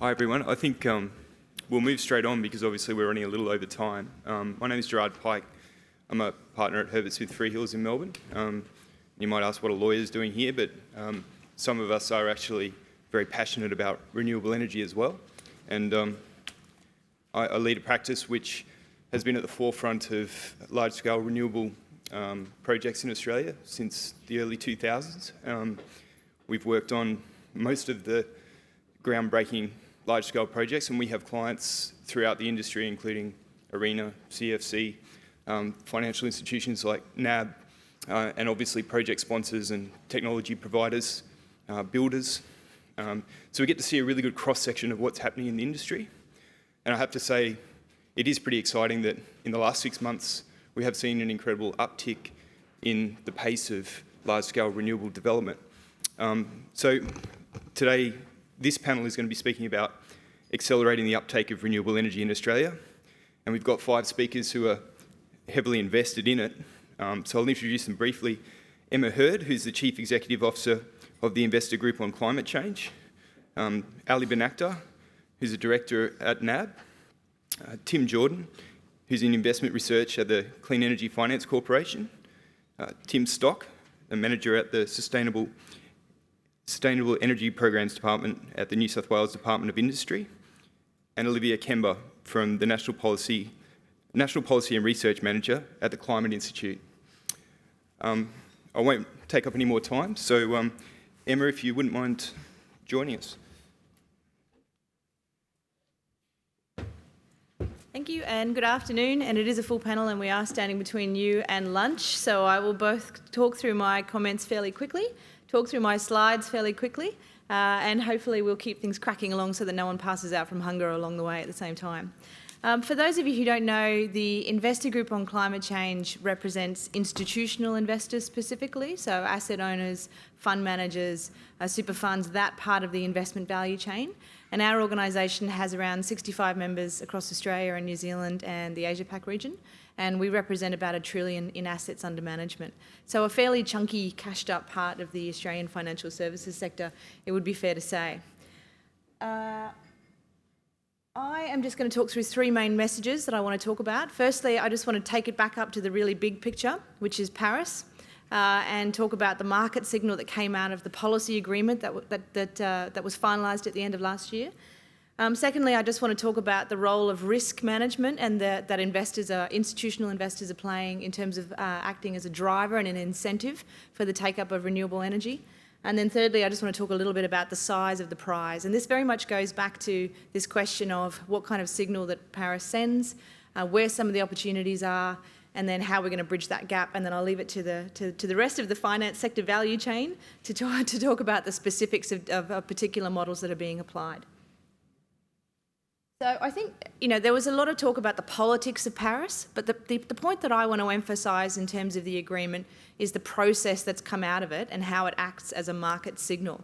Hi everyone. I think we'll move straight on because obviously we're running a little over time. My name is Gerard Pike. I'm a partner at Herbert Smith Freehills in Melbourne. You might ask what a lawyer is doing here, but some of us are actually very passionate about renewable energy as well. And I lead a practice which has been at the forefront of large-scale renewable projects in Australia since the early 2000s. We've worked on most of the groundbreaking large-scale projects, and we have clients throughout the industry, including ARENA, CFC, financial institutions like NAB, and obviously project sponsors and technology providers, builders. So we get to see a really good cross-section of what's happening in the industry. And I have to say, it is pretty exciting that in the last 6 months, we have seen an incredible uptick in the pace of large-scale renewable development. So today, this panel is going to be speaking about accelerating the uptake of renewable energy in Australia. And we've got 5 speakers who are heavily invested in it. So I'll introduce them briefly. Emma Hurd, who's the Chief Executive Officer of the Investor Group on Climate Change. Ali Benaktar, who's a Director at NAB. Tim Jordan, who's in Investment Research at the Clean Energy Finance Corporation. Tim Stock, a Manager at the Sustainable Energy Programs Department at the New South Wales Department of Industry, and Olivia Kemba from the National Policy and Research Manager at the Climate Institute. I won't take up any more time, so Emma, if you wouldn't mind joining us. Thank you and good afternoon, and it is a full panel and we are standing between you and lunch, so I will both talk through my comments fairly quickly, talk through my slides fairly quickly, and hopefully we'll keep things cracking along so that no one passes out from hunger along the way at the same time. For those of you who don't know, the Investor Group on Climate Change represents institutional investors specifically, so asset owners, fund managers, super funds, that part of the investment value chain. And our organisation has around 65 members across Australia and New Zealand and the Asia-Pac region, and we represent about $1 trillion in assets under management. So a fairly chunky, cashed-up part of the Australian financial services sector, it would be fair to say. I am just going to talk through 3 main messages that I want to talk about. Firstly, I just want to take it back up to the really big picture, which is Paris, and talk about the market signal that came out of the policy agreement that was finalised at the end of last year. Secondly, I just want to talk about the role of risk management and that institutional investors are playing in terms of acting as a driver and an incentive for the take-up of renewable energy. And then thirdly, I just want to talk a little bit about the size of the prize. And this very much goes back to this question of what kind of signal that Paris sends, where some of the opportunities are, and then how we're going to bridge that gap. And then I'll leave it to the rest of the finance sector value chain to talk about the specifics of particular models that are being applied. So I think, there was a lot of talk about the politics of Paris, but the point that I want to emphasise in terms of the agreement is the process that's come out of it and how it acts as a market signal.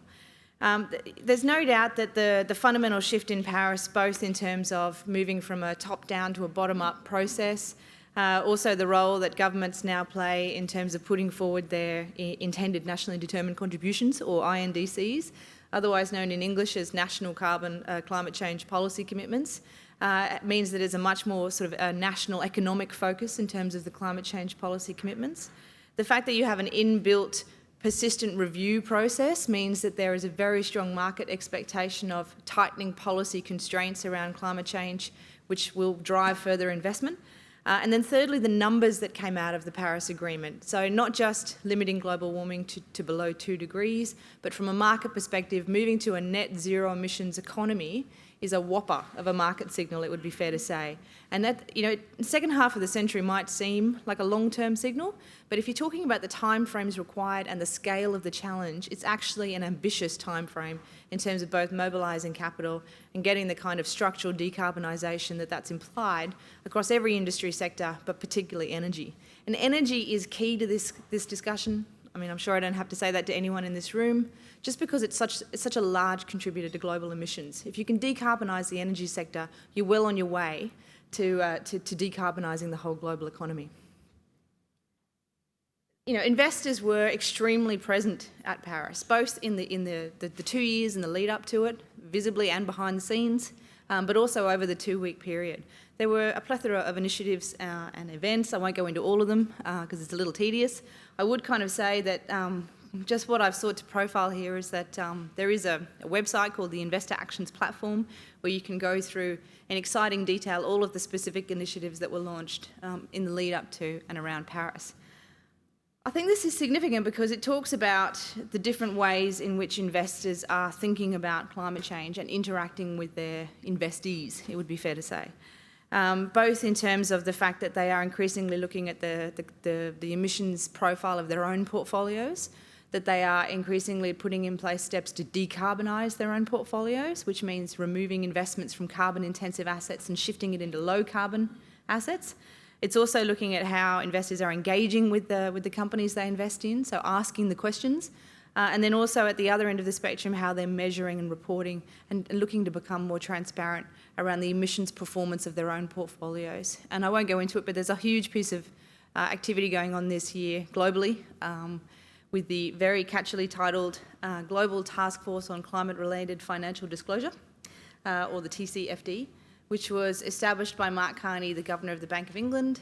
There's no doubt that the fundamental shift in Paris, both in terms of moving from a top-down to a bottom-up process, also the role that governments now play in terms of putting forward their intended nationally determined contributions, or INDCs, otherwise known in English as National Climate Change Policy Commitments. It means that there's a much more sort of a national economic focus in terms of the climate change policy commitments. The fact that you have an inbuilt persistent review process means that there is a very strong market expectation of tightening policy constraints around climate change, which will drive further investment. And then thirdly, the numbers that came out of the Paris Agreement. So not just limiting global warming to below 2 degrees, but from a market perspective, moving to a net zero emissions economy is a whopper of a market signal, it would be fair to say. And that, the second half of the century might seem like a long-term signal, but if you're talking about the timeframes required and the scale of the challenge, it's actually an ambitious timeframe in terms of both mobilising capital and getting the kind of structural decarbonisation that's implied across every industry sector, but particularly energy. And energy is key to this discussion. I mean, I'm sure I don't have to say that to anyone in this room, just because it's such a large contributor to global emissions. If you can decarbonise the energy sector, you're well on your way to decarbonising the whole global economy. Investors were extremely present at Paris, both in the 2 years in the lead up to it, visibly and behind the scenes, but also over the 2-week period. There were a plethora of initiatives and events. I won't go into all of them because it's a little tedious. I would kind of say that just what I've sought to profile here is that there is a website called the Investor Actions Platform where you can go through in exciting detail all of the specific initiatives that were launched in the lead up to and around Paris. I think this is significant because it talks about the different ways in which investors are thinking about climate change and interacting with their investees, it would be fair to say. Both in terms of the fact that they are increasingly looking at the emissions profile of their own portfolios, that they are increasingly putting in place steps to decarbonise their own portfolios, which means removing investments from carbon-intensive assets and shifting it into low-carbon assets. It's also looking at how investors are engaging with the companies they invest in, so asking the questions, and then also at the other end of the spectrum, how they're measuring and reporting and looking to become more transparent around the emissions performance of their own portfolios. And I won't go into it, but there's a huge piece of activity going on this year globally, with the very catchily titled Global Task Force on Climate-Related Financial Disclosure, or the TCFD, which was established by Mark Carney, the Governor of the Bank of England,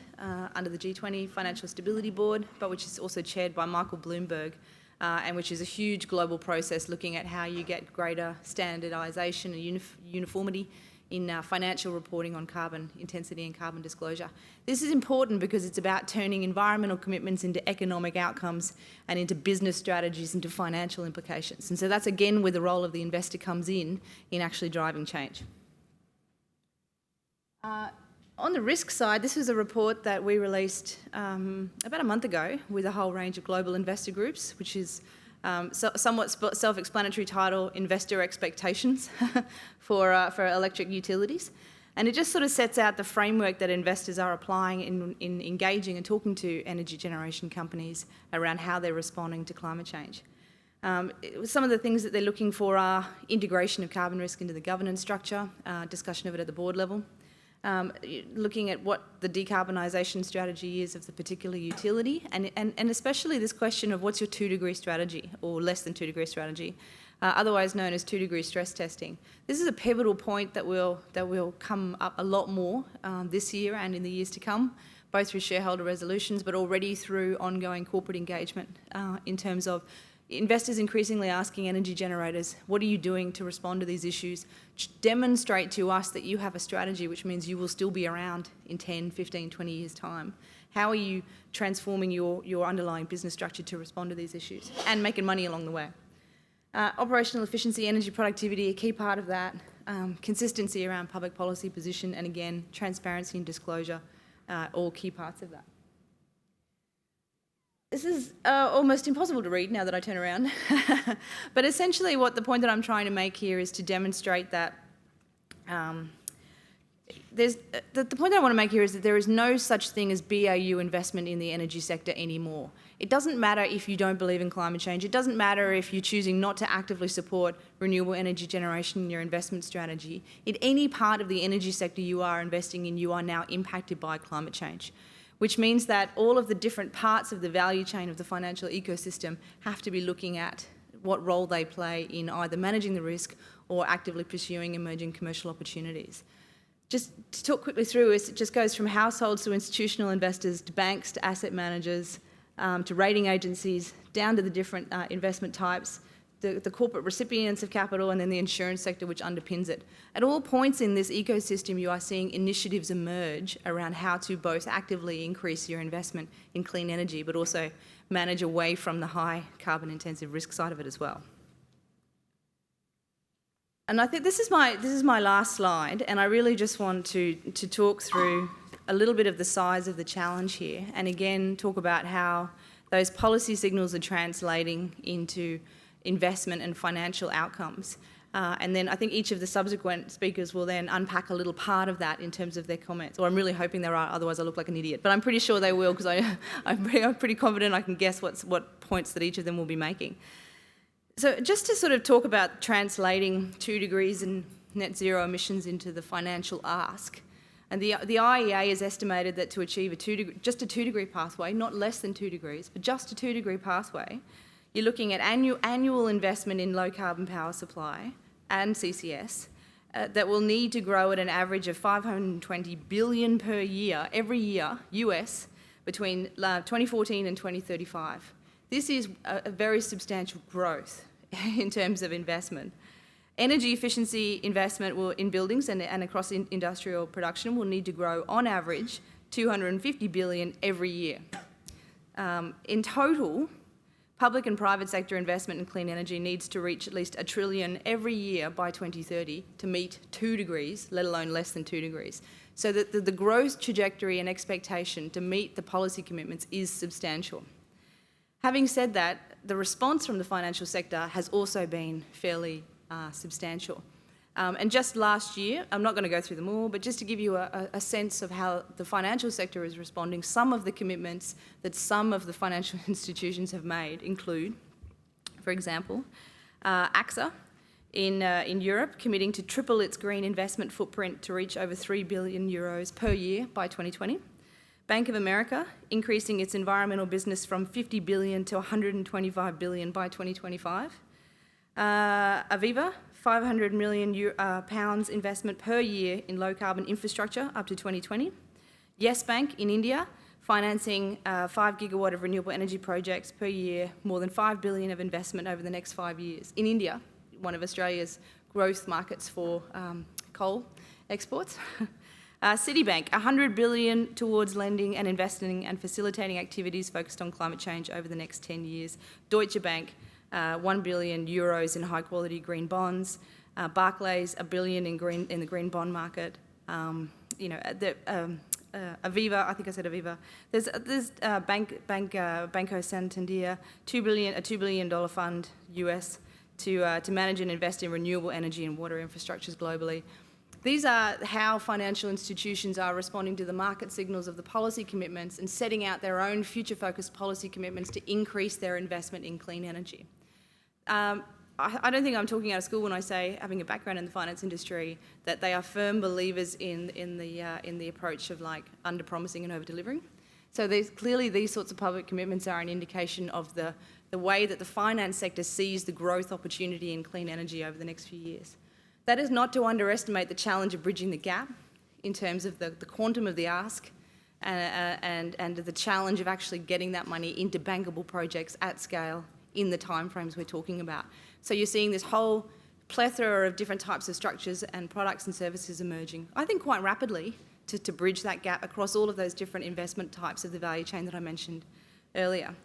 under the G20 Financial Stability Board, but which is also chaired by Michael Bloomberg, and which is a huge global process looking at how you get greater standardisation and uniformity in financial reporting on carbon intensity and carbon disclosure. This is important because it's about turning environmental commitments into economic outcomes and into business strategies, into financial implications. And so that's again where the role of the investor comes in actually driving change. On the risk side, this was a report that we released about a month ago with a whole range of global investor groups, which is somewhat self-explanatory title, Investor Expectations for electric utilities. And it just sort of sets out the framework that investors are applying in engaging and talking to energy generation companies around how they're responding to climate change. Some of the things that they're looking for are integration of carbon risk into the governance structure, discussion of it at the board level, looking at what the decarbonisation strategy is of the particular utility, and especially this question of what's your 2-degree strategy or less than 2-degree strategy, otherwise known as 2-degree stress testing. This is a pivotal point that will come up a lot more this year and in the years to come, both through shareholder resolutions but already through ongoing corporate engagement in terms of investors increasingly asking energy generators, what are you doing to respond to these issues? Demonstrate to us that you have a strategy, which means you will still be around in 10, 15, 20 years' time. How are you transforming your underlying business structure to respond to these issues and making money along the way? Operational efficiency, energy productivity, a key part of that. Consistency around public policy position, and again, transparency and disclosure, all key parts of that. This is almost impossible to read now that I turn around. But essentially what the point that I'm trying to make here is to demonstrate that the point that I want to make here is that there is no such thing as BAU investment in the energy sector anymore. It doesn't matter if you don't believe in climate change. It doesn't matter if you're choosing not to actively support renewable energy generation in your investment strategy. In any part of the energy sector you are investing in, you are now impacted by climate change, which means that all of the different parts of the value chain of the financial ecosystem have to be looking at what role they play in either managing the risk or actively pursuing emerging commercial opportunities. Just to talk quickly through this, it just goes from households to institutional investors to banks to asset managers to rating agencies, down to the different investment types, the corporate recipients of capital, and then the insurance sector, which underpins it. At all points in this ecosystem, you are seeing initiatives emerge around how to both actively increase your investment in clean energy, but also manage away from the high carbon-intensive risk side of it as well. And I think this is my last slide, and I really just want to talk through a little bit of the size of the challenge here, and again talk about how those policy signals are translating into investment and financial outcomes. And then I think each of the subsequent speakers will then unpack a little part of that in terms of their comments. Or I'm really hoping there are, otherwise I look like an idiot. But I'm pretty sure they will, because I'm pretty confident I can guess what points that each of them will be making. So just to sort of talk about translating 2 degrees and net zero emissions into the financial ask, and the IEA has estimated that to achieve just a 2 degree pathway, not less than 2 degrees, but just a 2 degree pathway, you're looking at annual investment in low carbon power supply and CCS that will need to grow at an average of $520 billion per year, every year, US, between 2014 and 2035. This is a very substantial growth in terms of investment. Energy efficiency investment in buildings and across industrial production will need to grow, on average, $250 billion every year. In total, public and private sector investment in clean energy needs to reach at least $1 trillion every year by 2030 to meet 2 degrees, let alone less than 2 degrees. So that the growth trajectory and expectation to meet the policy commitments is substantial. Having said that, the response from the financial sector has also been fairly substantial. And just last year, I'm not going to go through them all, but just to give you a sense of how the financial sector is responding, some of the commitments that some of the financial institutions have made include, for example, AXA in Europe committing to triple its green investment footprint to reach over €3 billion per year by 2020. Bank of America increasing its environmental business from $50 billion to $125 billion by 2025. Aviva, £500 million pounds investment per year in low-carbon infrastructure up to 2020. Yes Bank in India, financing 5 gigawatt of renewable energy projects per year, more than $5 billion of investment over the next 5 years. In India, one of Australia's growth markets for coal exports. Citibank, $100 billion towards lending and investing and facilitating activities focused on climate change over the next 10 years. Deutsche Bank, €1 billion in high-quality green bonds. Barclays, $1 billion in the green bond market. Aviva, I think I said Aviva. There's Banco Santander, a $2 billion fund US to manage and invest in renewable energy and water infrastructures globally. These are how financial institutions are responding to the market signals of the policy commitments and setting out their own future-focused policy commitments to increase their investment in clean energy. I don't think I'm talking out of school when I say, having a background in the finance industry, that they are firm believers in the approach of like under-promising and over-delivering. So clearly these sorts of public commitments are an indication of the way that the finance sector sees the growth opportunity in clean energy over the next few years. That is not to underestimate the challenge of bridging the gap in terms of the quantum of the ask and the challenge of actually getting that money into bankable projects at scale in the timeframes we're talking about. So you're seeing this whole plethora of different types of structures and products and services emerging, I think quite rapidly, to bridge that gap across all of those different investment types of the value chain that I mentioned earlier.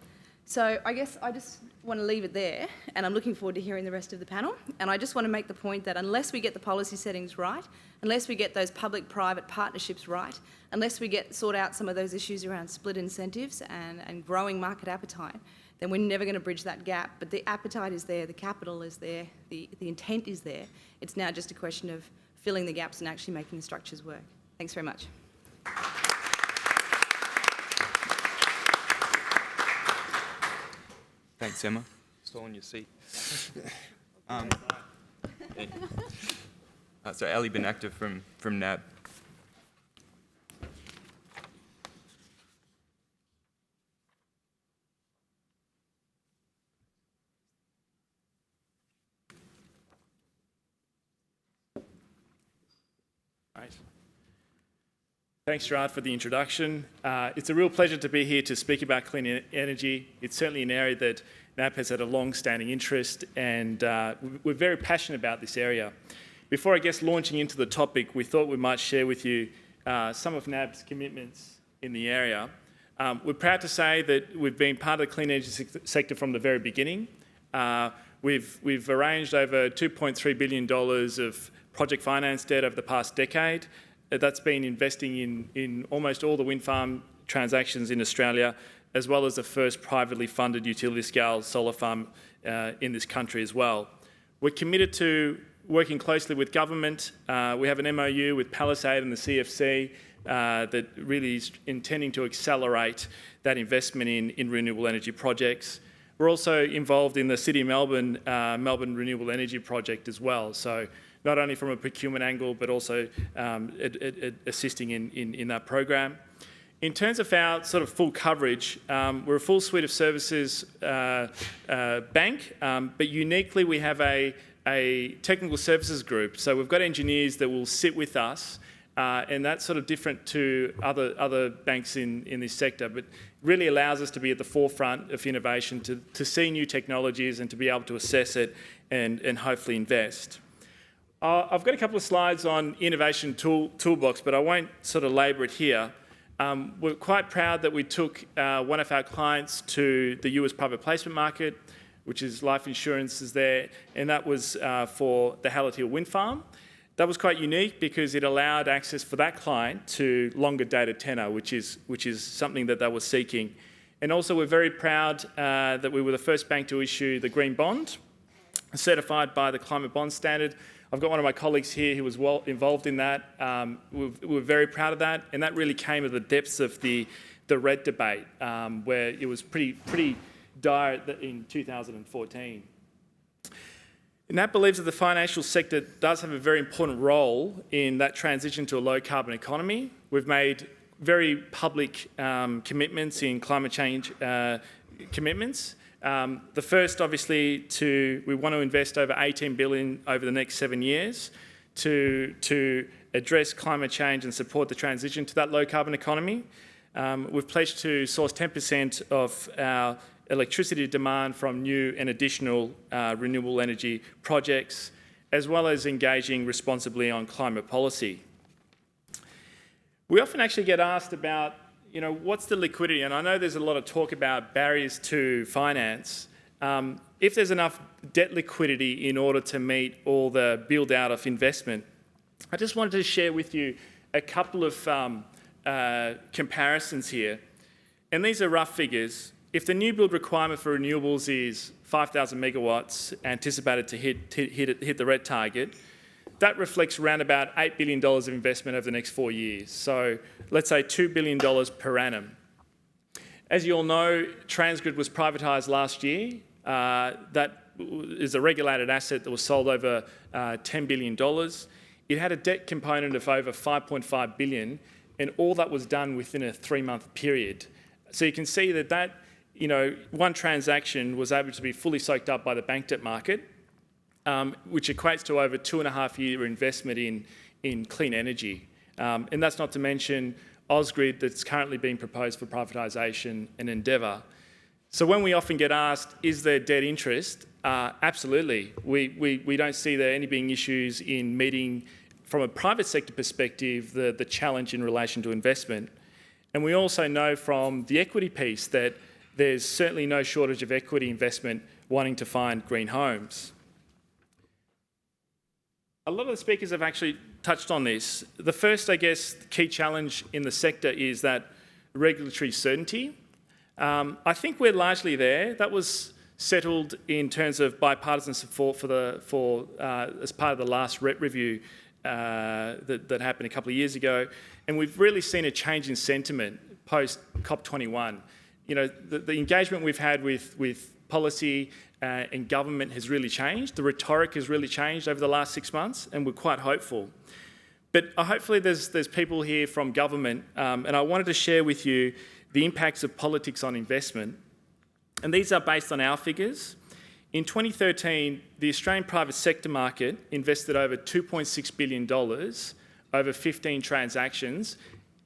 So I guess I just want to leave it there, and I'm looking forward to hearing the rest of the panel. And I just want to make the point that unless we get the policy settings right, unless we get those public-private partnerships right, unless we sort out some of those issues around split incentives and growing market appetite, then we're never going to bridge that gap. But the appetite is there, the capital is there, the intent is there. It's now just a question of filling the gaps and actually making the structures work. Thanks very much. Thanks, Emma. Still on your seat. So Ali bin Akhtar from NAB. Right. Thanks, Gerard, for the introduction. It's a real pleasure to be here to speak about clean energy. It's certainly an area that NAB has had a long-standing interest, and we're very passionate about this area. Before, I guess, launching into the topic, we thought we might share with you some of NAB's commitments in the area. We're proud to say that we've been part of the clean energy sector from the very beginning. We've arranged over $2.3 billion of project finance debt over the past decade. That's been investing in almost all the wind farm transactions in Australia, as well as the first privately funded utility-scale solar farm in this country as well. We're committed to working closely with government. We have an MOU with Palisade and the CFC that really is intending to accelerate that investment in renewable energy projects. We're also involved in the City of Melbourne Renewable Energy Project as well. So not only from a procurement angle, but also assisting in that program. In terms of our sort of full coverage, we're a full suite of services bank, but uniquely we have a a technical services group. So we've got engineers that will sit with us, and that's sort of different to other banks in this sector, but really allows us to be at the forefront of innovation, to see new technologies and to be able to assess it and hopefully invest. I've got a couple of slides on innovation toolbox, but I won't sort of labour it here. We're quite proud that we took one of our clients to the US private placement market, which is life insurance is there, and that was for the Hallett Hill wind farm. That was quite unique because it allowed access for that client to longer dated tenor, which is something that they were seeking. And also we're very proud that we were the first bank to issue the Green Bond, certified by the Climate Bond Standard. I've got one of my colleagues here who was well involved in that. We're very proud of that, and that really came at the depths of the red debate, where it was pretty dire in 2014. NAB believes that the financial sector does have a very important role in that transition to a low-carbon economy. We've made very public commitments in climate change commitments. The first, obviously, we want to invest over $18 billion over the next 7 years to address climate change and support the transition to that low-carbon economy. We've pledged to source 10% of our electricity demand from new and additional renewable energy projects, as well as engaging responsibly on climate policy. We often actually get asked about, what's the liquidity? And I know there's a lot of talk about barriers to finance. If there's enough debt liquidity in order to meet all the build-out of investment, I just wanted to share with you a couple of comparisons here. And these are rough figures. If the new build requirement for renewables is 5,000 megawatts anticipated to hit the red target, that reflects around about $8 billion of investment over the next 4 years. So let's say $2 billion per annum. As you all know, Transgrid was privatised last year. That is a regulated asset that was sold over $10 billion. It had a debt component of over $5.5 billion, and all that was done within a 3-month period. So you can see that one transaction was able to be fully soaked up by the bank debt market, which equates to over 2.5-year investment in clean energy. And that's not to mention Ausgrid that's currently being proposed for privatisation and Endeavour. So when we often get asked, is there debt interest? Absolutely. We don't see there any being issues in meeting, from a private sector perspective, the challenge in relation to investment. And we also know from the equity piece that there's certainly no shortage of equity investment wanting to find green homes. A lot of the speakers have actually touched on this. The first, I guess, key challenge in the sector is that regulatory certainty. I think we're largely there. That was settled in terms of bipartisan support as part of the last REP review that happened a couple of years ago. And we've really seen a change in sentiment post COP21. The engagement we've had with policy and government has really changed. The rhetoric has really changed over the last 6 months, and we're quite hopeful. But hopefully there's people here from government, and I wanted to share with you the impacts of politics on investment. And these are based on our figures. In 2013, the Australian private sector market invested over $2.6 billion over 15 transactions.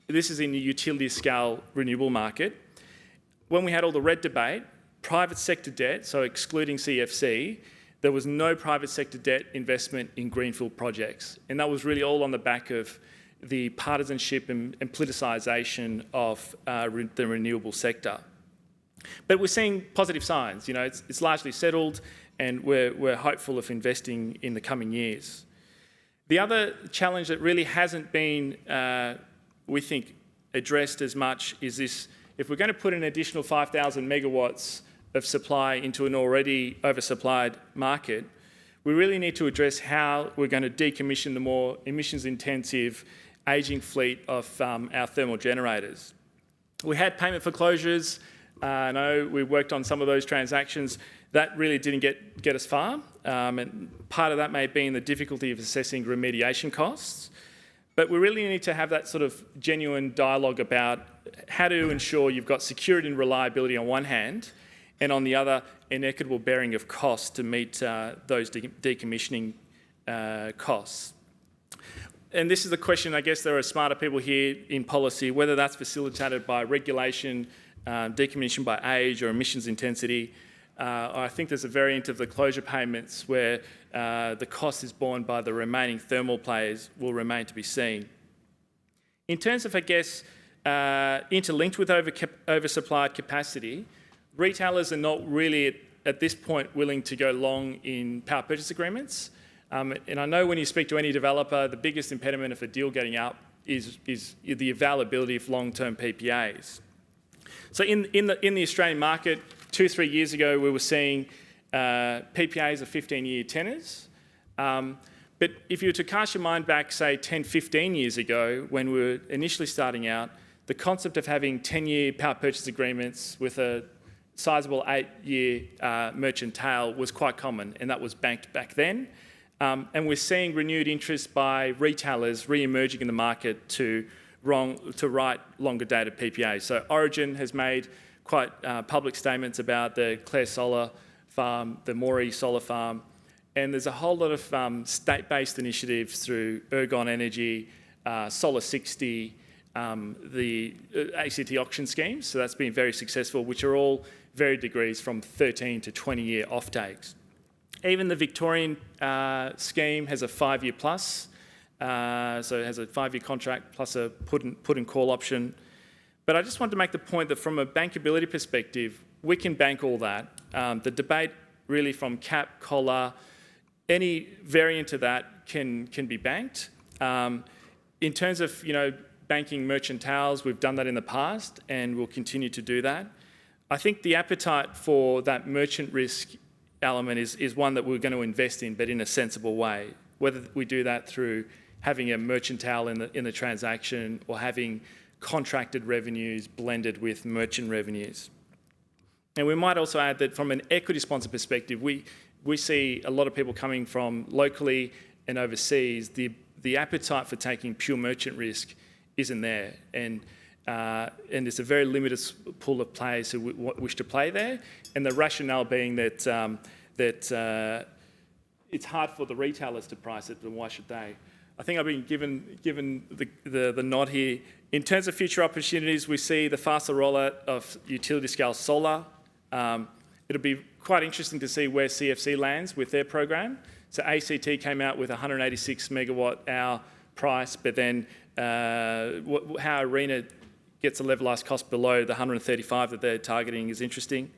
This is in the utility scale renewable market. When we had all the red debate, private sector debt, so excluding CFC, there was no private sector debt investment in greenfield projects. And that was really all on the back of the partisanship and politicisation of the renewable sector. But we're seeing positive signs. It's largely settled, and we're hopeful of investing in the coming years. The other challenge that really hasn't been, we think, addressed as much is this: if we're going to put an additional 5,000 megawatts of supply into an already oversupplied market, we really need to address how we're going to decommission the more emissions-intensive ageing fleet of our thermal generators. We had payment foreclosures. I know we worked on some of those transactions. That really didn't get us far. And part of that may have been the difficulty of assessing remediation costs. But we really need to have that sort of genuine dialogue about how to ensure you've got security and reliability on one hand, and on the other, an equitable bearing of costs to meet those decommissioning costs. And this is the question, I guess there are smarter people here in policy, whether that's facilitated by regulation, decommission by age or emissions intensity. I think there's a variant of the closure payments where the cost is borne by the remaining thermal players will remain to be seen. In terms of, I guess, interlinked with oversupplied capacity, retailers are not really at this point willing to go long in power purchase agreements. And I know when you speak to any developer, the biggest impediment of a deal getting up is the availability of long-term PPAs. So in the Australian market, 2-3 years ago, we were seeing PPAs of 15-year tenors. But if you were to cast your mind back, say, 10-15 years ago, when we were initially starting out, the concept of having 10-year power purchase agreements with a sizable 8-year merchant tail was quite common, and that was banked back then. And we're seeing renewed interest by retailers re-emerging in the market to write longer-dated PPAs. So Origin has made quite public statements about the Clare Solar Farm, the Moree Solar Farm, and there's a whole lot of state-based initiatives through Ergon Energy, Solar 60, the ACT auction schemes, so that's been very successful, which are all varied degrees from 13 to 20-year offtakes. Even the Victorian scheme has a 5-year plus, so it has a 5-year contract plus a put and call option. But I just want to make the point that from a bankability perspective, we can bank all that. The debate really from cap, collar, any variant of that can be banked. In terms of banking merchant tails, we've done that in the past and we'll continue to do that. I think the appetite for that merchant risk element is one that we're going to invest in, but in a sensible way. Whether we do that through having a merchant tail in the transaction or having contracted revenues blended with merchant revenues. And we might also add that from an equity sponsor perspective, we see a lot of people coming from locally and overseas. The appetite for taking pure merchant risk isn't there, and it's a very limited pool of players who wish to play there. And the rationale being that it's hard for the retailers to price it, then why should they? I think I've been given the nod here. In terms of future opportunities, we see the faster rollout of utility scale solar. It'll be quite interesting to see where CFC lands with their program. So ACT came out with 186 megawatt hour price, but then how Arena gets a levelised cost below the 135 that they're targeting is interesting.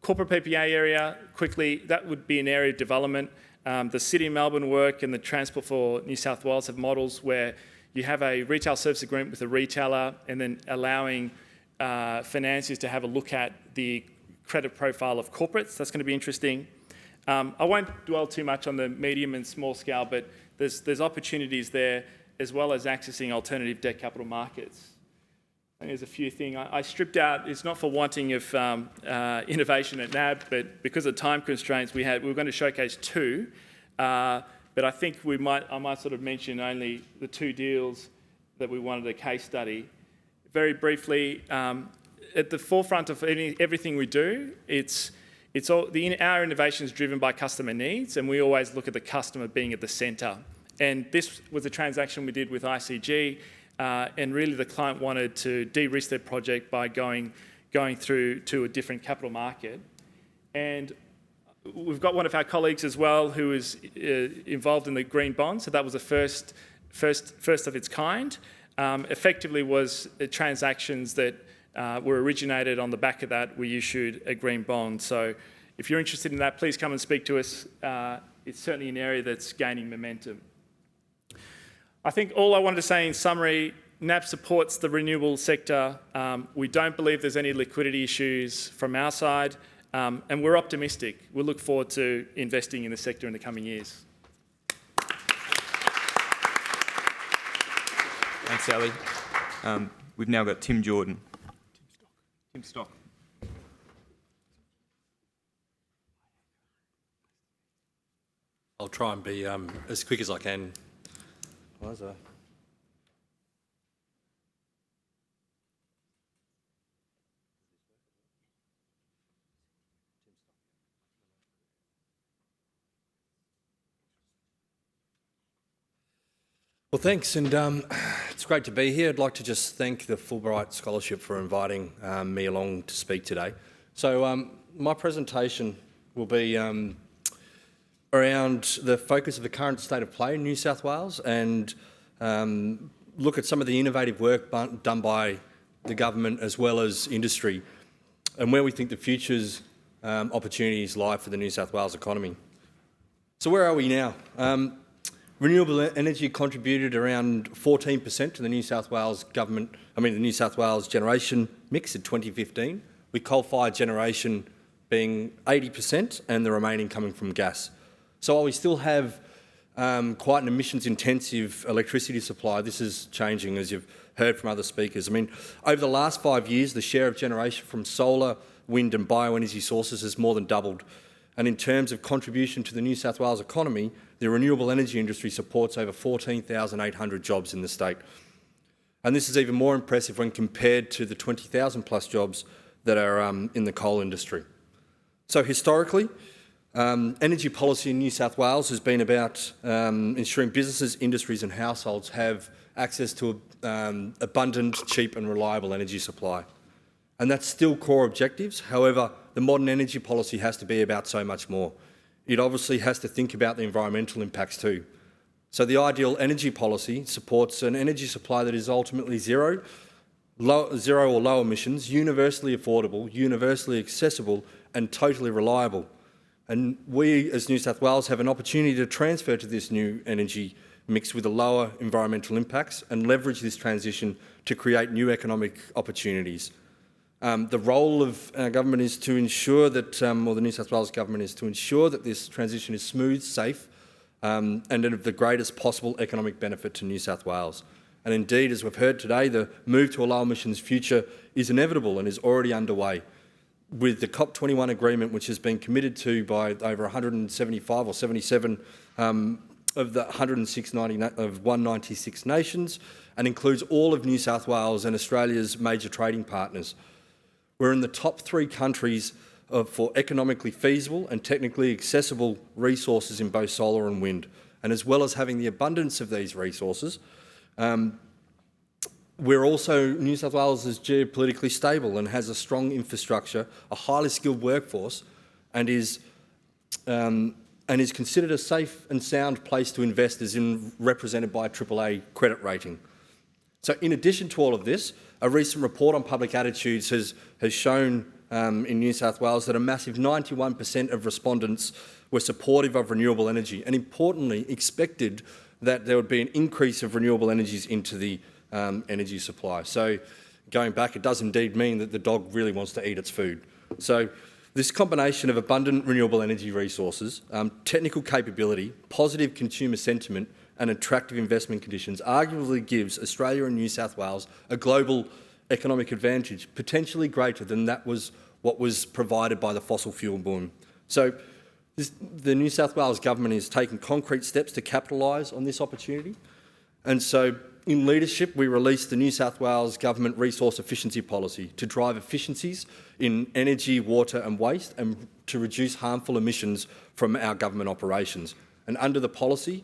Corporate PPA area, quickly, that would be an area of development. The City of Melbourne work and the Transport for New South Wales have models where you have a retail service agreement with a retailer and then allowing financiers to have a look at the credit profile of corporates. That's going to be interesting. I won't dwell too much on the medium and small scale, but there's opportunities there as well as accessing alternative debt capital markets. I think there's a few things. I stripped out, it's not for wanting of innovation at NAB, but because of time constraints we were going to showcase 2, but I think I might sort of mention only the 2 deals that we wanted a case study. Very briefly, at the forefront of everything we do, our innovation is driven by customer needs, and we always look at the customer being at the centre. And this was a transaction we did with ICG, and really the client wanted to de-risk their project by going through to a different capital market. And we've got one of our colleagues as well who is involved in the Green Bonds, so that was the first of its kind. Effectively was transactions that were originated on the back of that. We issued a Green Bond. So if you're interested in that, please come and speak to us. It's certainly an area that's gaining momentum. I think all I wanted to say in summary, NAB supports the renewable sector. We don't believe there's any liquidity issues from our side, and we're optimistic. We look forward to investing in the sector in the coming years. Thanks, Ali. We've now got Tim Jordan. Tim Stock. I'll try and be as quick as I can. Well, thanks, and it's great to be here. I'd like to just thank the Fulbright Scholarship for inviting me along to speak today. So my presentation will be around the focus of the current state of play in New South Wales and look at some of the innovative work done by the government as well as industry and where we think the future's opportunities lie for the New South Wales economy. So where are we now? Renewable energy contributed around 14% to the New South Wales the New South Wales generation mix in 2015, with coal-fired generation being 80% and the remaining coming from gas. So while we still have quite an emissions-intensive electricity supply, this is changing, as you've heard from other speakers. I mean, over the last 5 years, the share of generation from solar, wind and bioenergy sources has more than doubled. And in terms of contribution to the New South Wales economy, the renewable energy industry supports over 14,800 jobs in the state. And this is even more impressive when compared to the 20,000 plus jobs that are in the coal industry. So historically, energy policy in New South Wales has been about ensuring businesses, industries and households have access to abundant, cheap and reliable energy supply. And that's still core objectives. However, the modern energy policy has to be about so much more. It obviously has to think about the environmental impacts too. So the ideal energy policy supports an energy supply that is ultimately zero or low emissions, universally affordable, universally accessible and totally reliable. And we as New South Wales have an opportunity to transfer to this new energy mix with the lower environmental impacts and leverage this transition to create new economic opportunities. The role of our government is to ensure that, or the New South Wales government is to ensure that this transition is smooth, safe and of the greatest possible economic benefit to New South Wales. And indeed, as we've heard today, the move to a low emissions future is inevitable and is already underway, with the COP21 agreement, which has been committed to by over 175 or 77 of the 196 nations, and includes all of New South Wales and Australia's major trading partners. We're in the top 3 countries for economically feasible and technically accessible resources in both solar and wind. And as well as having the abundance of these resources, we're also, New South Wales is geopolitically stable and has a strong infrastructure, a highly skilled workforce, and is considered a safe and sound place to invest, as represented by a AAA credit rating. So in addition to all of this, a recent report on public attitudes has shown in New South Wales that a massive 91% of respondents were supportive of renewable energy, and importantly expected that there would be an increase of renewable energies into the energy supply. So going back, it does indeed mean that the dog really wants to eat its food. So this combination of abundant renewable energy resources, technical capability, positive consumer sentiment and attractive investment conditions arguably gives Australia and New South Wales a global economic advantage, potentially greater than that was what was provided by the fossil fuel boom. So the New South Wales government is taking concrete steps to capitalise on this opportunity. And so in leadership, we released the New South Wales Government Resource Efficiency Policy to drive efficiencies in energy, water and waste and to reduce harmful emissions from our government operations. And under the policy,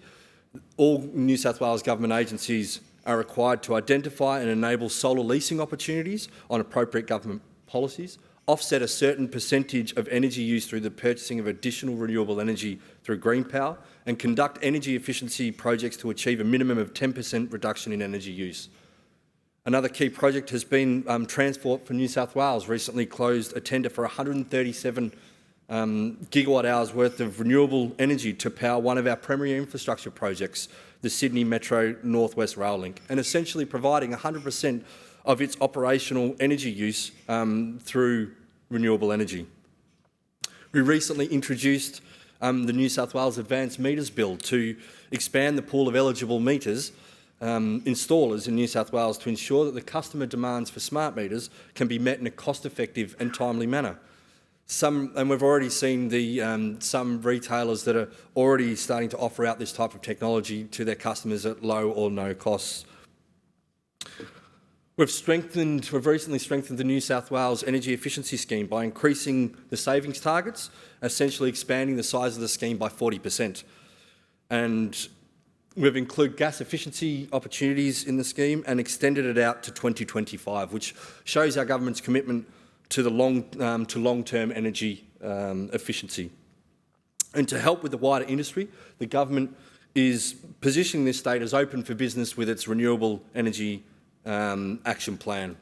all New South Wales government agencies are required to identify and enable solar leasing opportunities on appropriate government policies, offset a certain percentage of energy use through the purchasing of additional renewable energy through green power, and conduct energy efficiency projects to achieve a minimum of 10% reduction in energy use. Another key project has been Transport for New South Wales recently closed a tender for 137 gigawatt hours worth of renewable energy to power one of our premier infrastructure projects, the Sydney Metro North West Rail Link, and essentially providing 100% of its operational energy use through renewable energy. We recently introduced the New South Wales Advanced Meters Bill to expand the pool of eligible meters installers in New South Wales to ensure that the customer demands for smart meters can be met in a cost-effective and timely manner. And we've already seen some retailers that are already starting to offer out this type of technology to their customers at low or no costs. We've recently strengthened the New South Wales Energy Efficiency Scheme by increasing the savings targets, essentially expanding the size of the scheme by 40%. And We've included gas efficiency opportunities in the scheme and extended it out to 2025, which shows our government's commitment to the long-term energy efficiency. And to help with the wider industry, the government is positioning this state as open for business with its renewable energy action plan.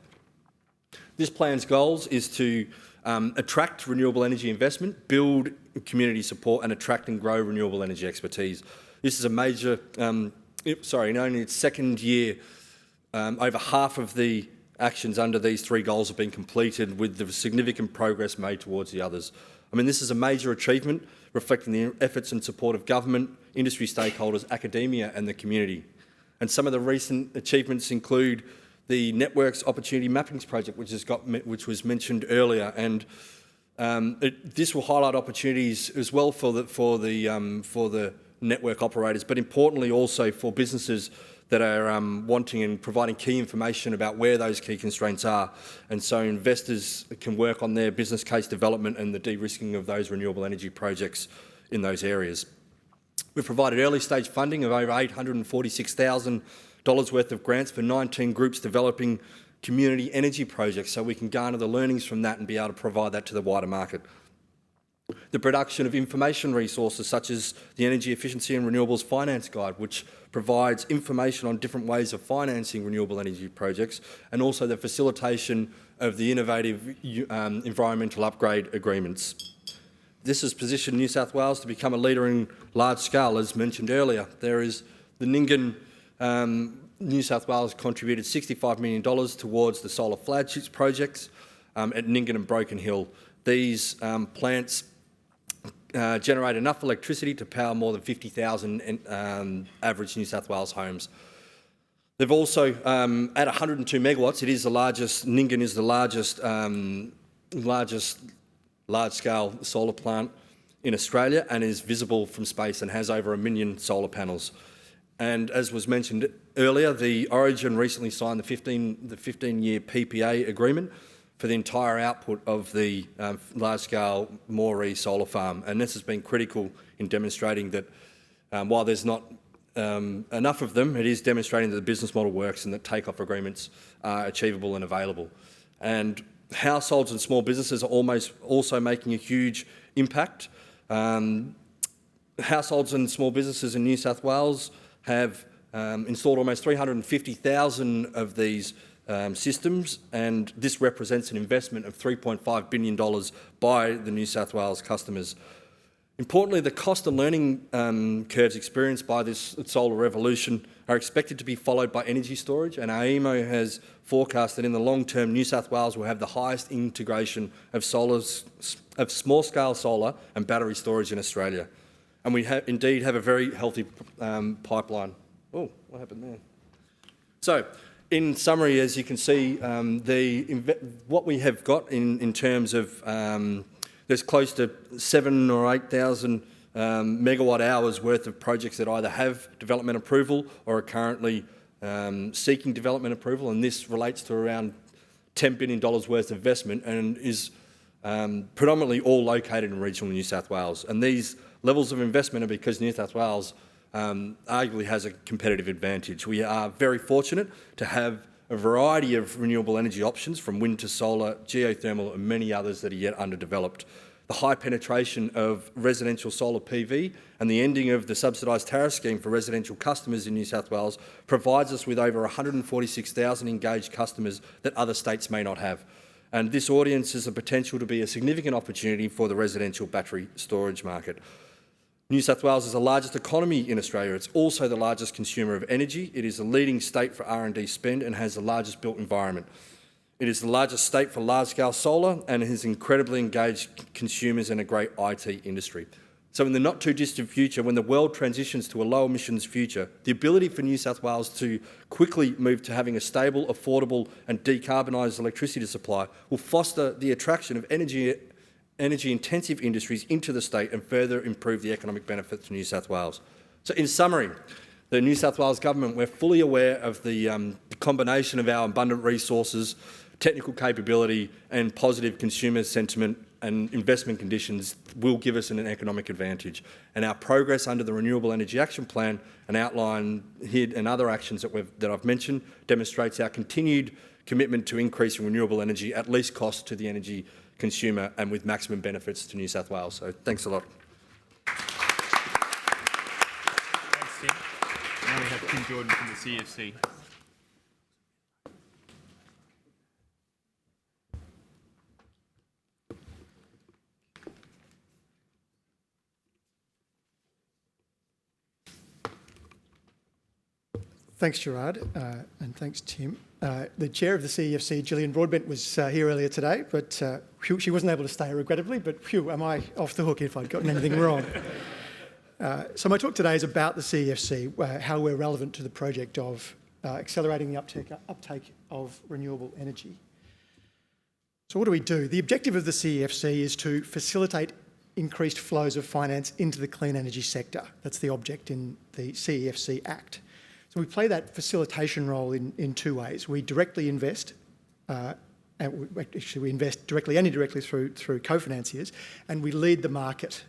This plan's goals is to attract renewable energy investment, build community support and attract and grow renewable energy expertise. This is a major, in only its second year, over half of the actions under these three goals have been completed with the significant progress made towards the others. I mean, this is a major achievement reflecting the efforts and support of government, industry stakeholders, academia and the community. And some of the recent achievements include the Networks Opportunity Mappings Project, which was mentioned earlier, and this will highlight opportunities as well for the network operators, but importantly also for businesses that are wanting and providing key information about where those key constraints are, and so investors can work on their business case development and the de-risking of those renewable energy projects in those areas. We've provided early stage funding of over $846,000 worth of grants for 19 groups developing community energy projects, so we can garner the learnings from that and be able to provide that to the wider market. The production of information resources such as the Energy Efficiency and Renewables Finance Guide, which provides information on different ways of financing renewable energy projects, and also the facilitation of the innovative environmental upgrade agreements. This has positioned New South Wales to become a leader in large scale, as mentioned earlier. There is the Nyngan, New South Wales contributed $65 million towards the solar flagships projects at Nyngan and Broken Hill. These plants generate enough electricity to power more than 50,000 average New South Wales homes. They've also, at 102 megawatts, it is the largest, Nyngan is the largest large-scale solar plant in Australia and is visible from space and has over 1 million solar panels. And as was mentioned earlier, the Origin recently signed the 15-year PPA agreement for the entire output of the large-scale Moree solar farm. And this has been critical in demonstrating that while there's not enough of them, it is demonstrating that the business model works and that take-off agreements are achievable and available. And households and small businesses are also making a huge impact. Households and small businesses in New South Wales have installed almost 350,000 of these systems, and this represents an investment of $3.5 billion by the New South Wales customers. Importantly, the cost and learning curves experienced by this solar revolution are expected to be followed by energy storage, and our EMO has forecast that in the long term, New South Wales will have the highest integration of small-scale solar and battery storage in Australia. And we indeed have a very healthy pipeline. Oh, what happened there? So, in summary, as you can see, what we have got in terms of there's close to 7,000 or 8,000 megawatt hours worth of projects that either have development approval or are currently seeking development approval, and this relates to around $10 billion worth of investment and is predominantly all located in regional New South Wales. And these levels of investment are because New South Wales arguably has a competitive advantage. We are very fortunate to have a variety of renewable energy options, from wind to solar, geothermal and many others that are yet underdeveloped. The high penetration of residential solar PV and the ending of the subsidised tariff scheme for residential customers in New South Wales provides us with over 146,000 engaged customers that other states may not have. And this audience has the potential to be a significant opportunity for the residential battery storage market. New South Wales is the largest economy in Australia. It's also the largest consumer of energy. It is the leading state for R&D spend and has the largest built environment. It is the largest state for large-scale solar and has incredibly engaged consumers and a great IT industry. So in the not-too-distant future, when the world transitions to a low-emissions future, the ability for New South Wales to quickly move to having a stable, affordable and decarbonised electricity supply will foster the attraction of energy-intensive industries into the state and further improve the economic benefits to New South Wales. So in summary, the New South Wales Government, we're fully aware of the combination of our abundant resources, technical capability and positive consumer sentiment and investment conditions will give us an economic advantage. And our progress under the Renewable Energy Action Plan and outline here and other actions that I've mentioned demonstrates our continued commitment to increasing renewable energy at least cost to the energy consumer and with maximum benefits to New South Wales. So thanks a lot. Thanks, Tim. Now we have Tim Jordan from the CEFC. Thanks, Gerard, and thanks, Tim. The chair of the CEFC, Gillian Broadbent, was here earlier today, but she wasn't able to stay, regrettably, but phew, am I off the hook if I'd gotten anything wrong. So my talk today is about the CEFC, how we're relevant to the project of accelerating the uptake of renewable energy. So what do? The objective of the CEFC is to facilitate increased flows of finance into the clean energy sector. That's the object in the CEFC Act. So we play that facilitation role in two ways. We directly invest, we invest directly and indirectly through co-financiers, and we lead the market,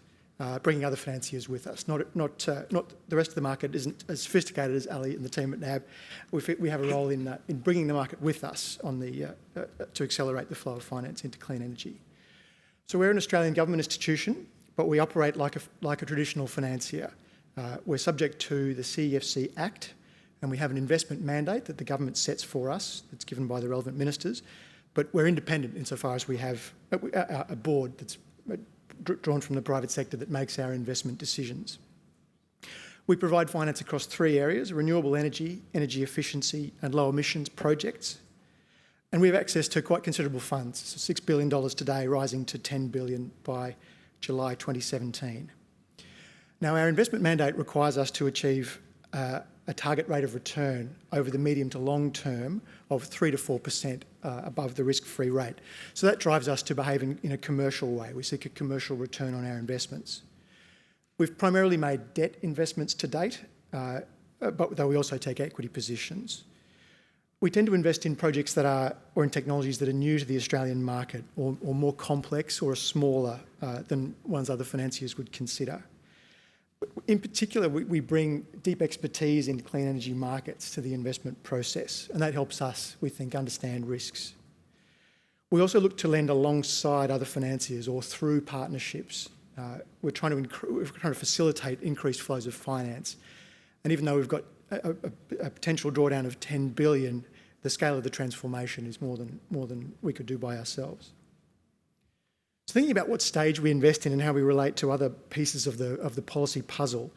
bringing other financiers with us. Not the rest of the market isn't as sophisticated as Ali and the team at NAB. We have a role in bringing the market with us on to accelerate the flow of finance into clean energy. So we're an Australian government institution, but we operate like a traditional financier. We're subject to the CEFC Act, and we have an investment mandate that the government sets for us, that's given by the relevant ministers, but we're independent insofar as we have a board that's drawn from the private sector that makes our investment decisions. We provide finance across three areas: renewable energy, energy efficiency and low emissions projects. And we have access to quite considerable funds, so $6 billion today, rising to $10 billion by July 2017. Now, our investment mandate requires us to achieve a target rate of return over the medium to long term of 3 to 4% above the risk-free rate. So that drives us to behave in a commercial way. We seek a commercial return on our investments. We've primarily made debt investments to date, but though we also take equity positions. We tend to invest in projects or in technologies that are new to the Australian market or more complex or are smaller than ones other financiers would consider. In particular, we bring deep expertise in clean energy markets to the investment process, and that helps us, we think, understand risks. We also look to lend alongside other financiers or through partnerships. We're trying to facilitate increased flows of finance, and even though we've got a potential drawdown of $10 billion, the scale of the transformation is more than we could do by ourselves. So thinking about what stage we invest in and how we relate to other pieces of the policy puzzle,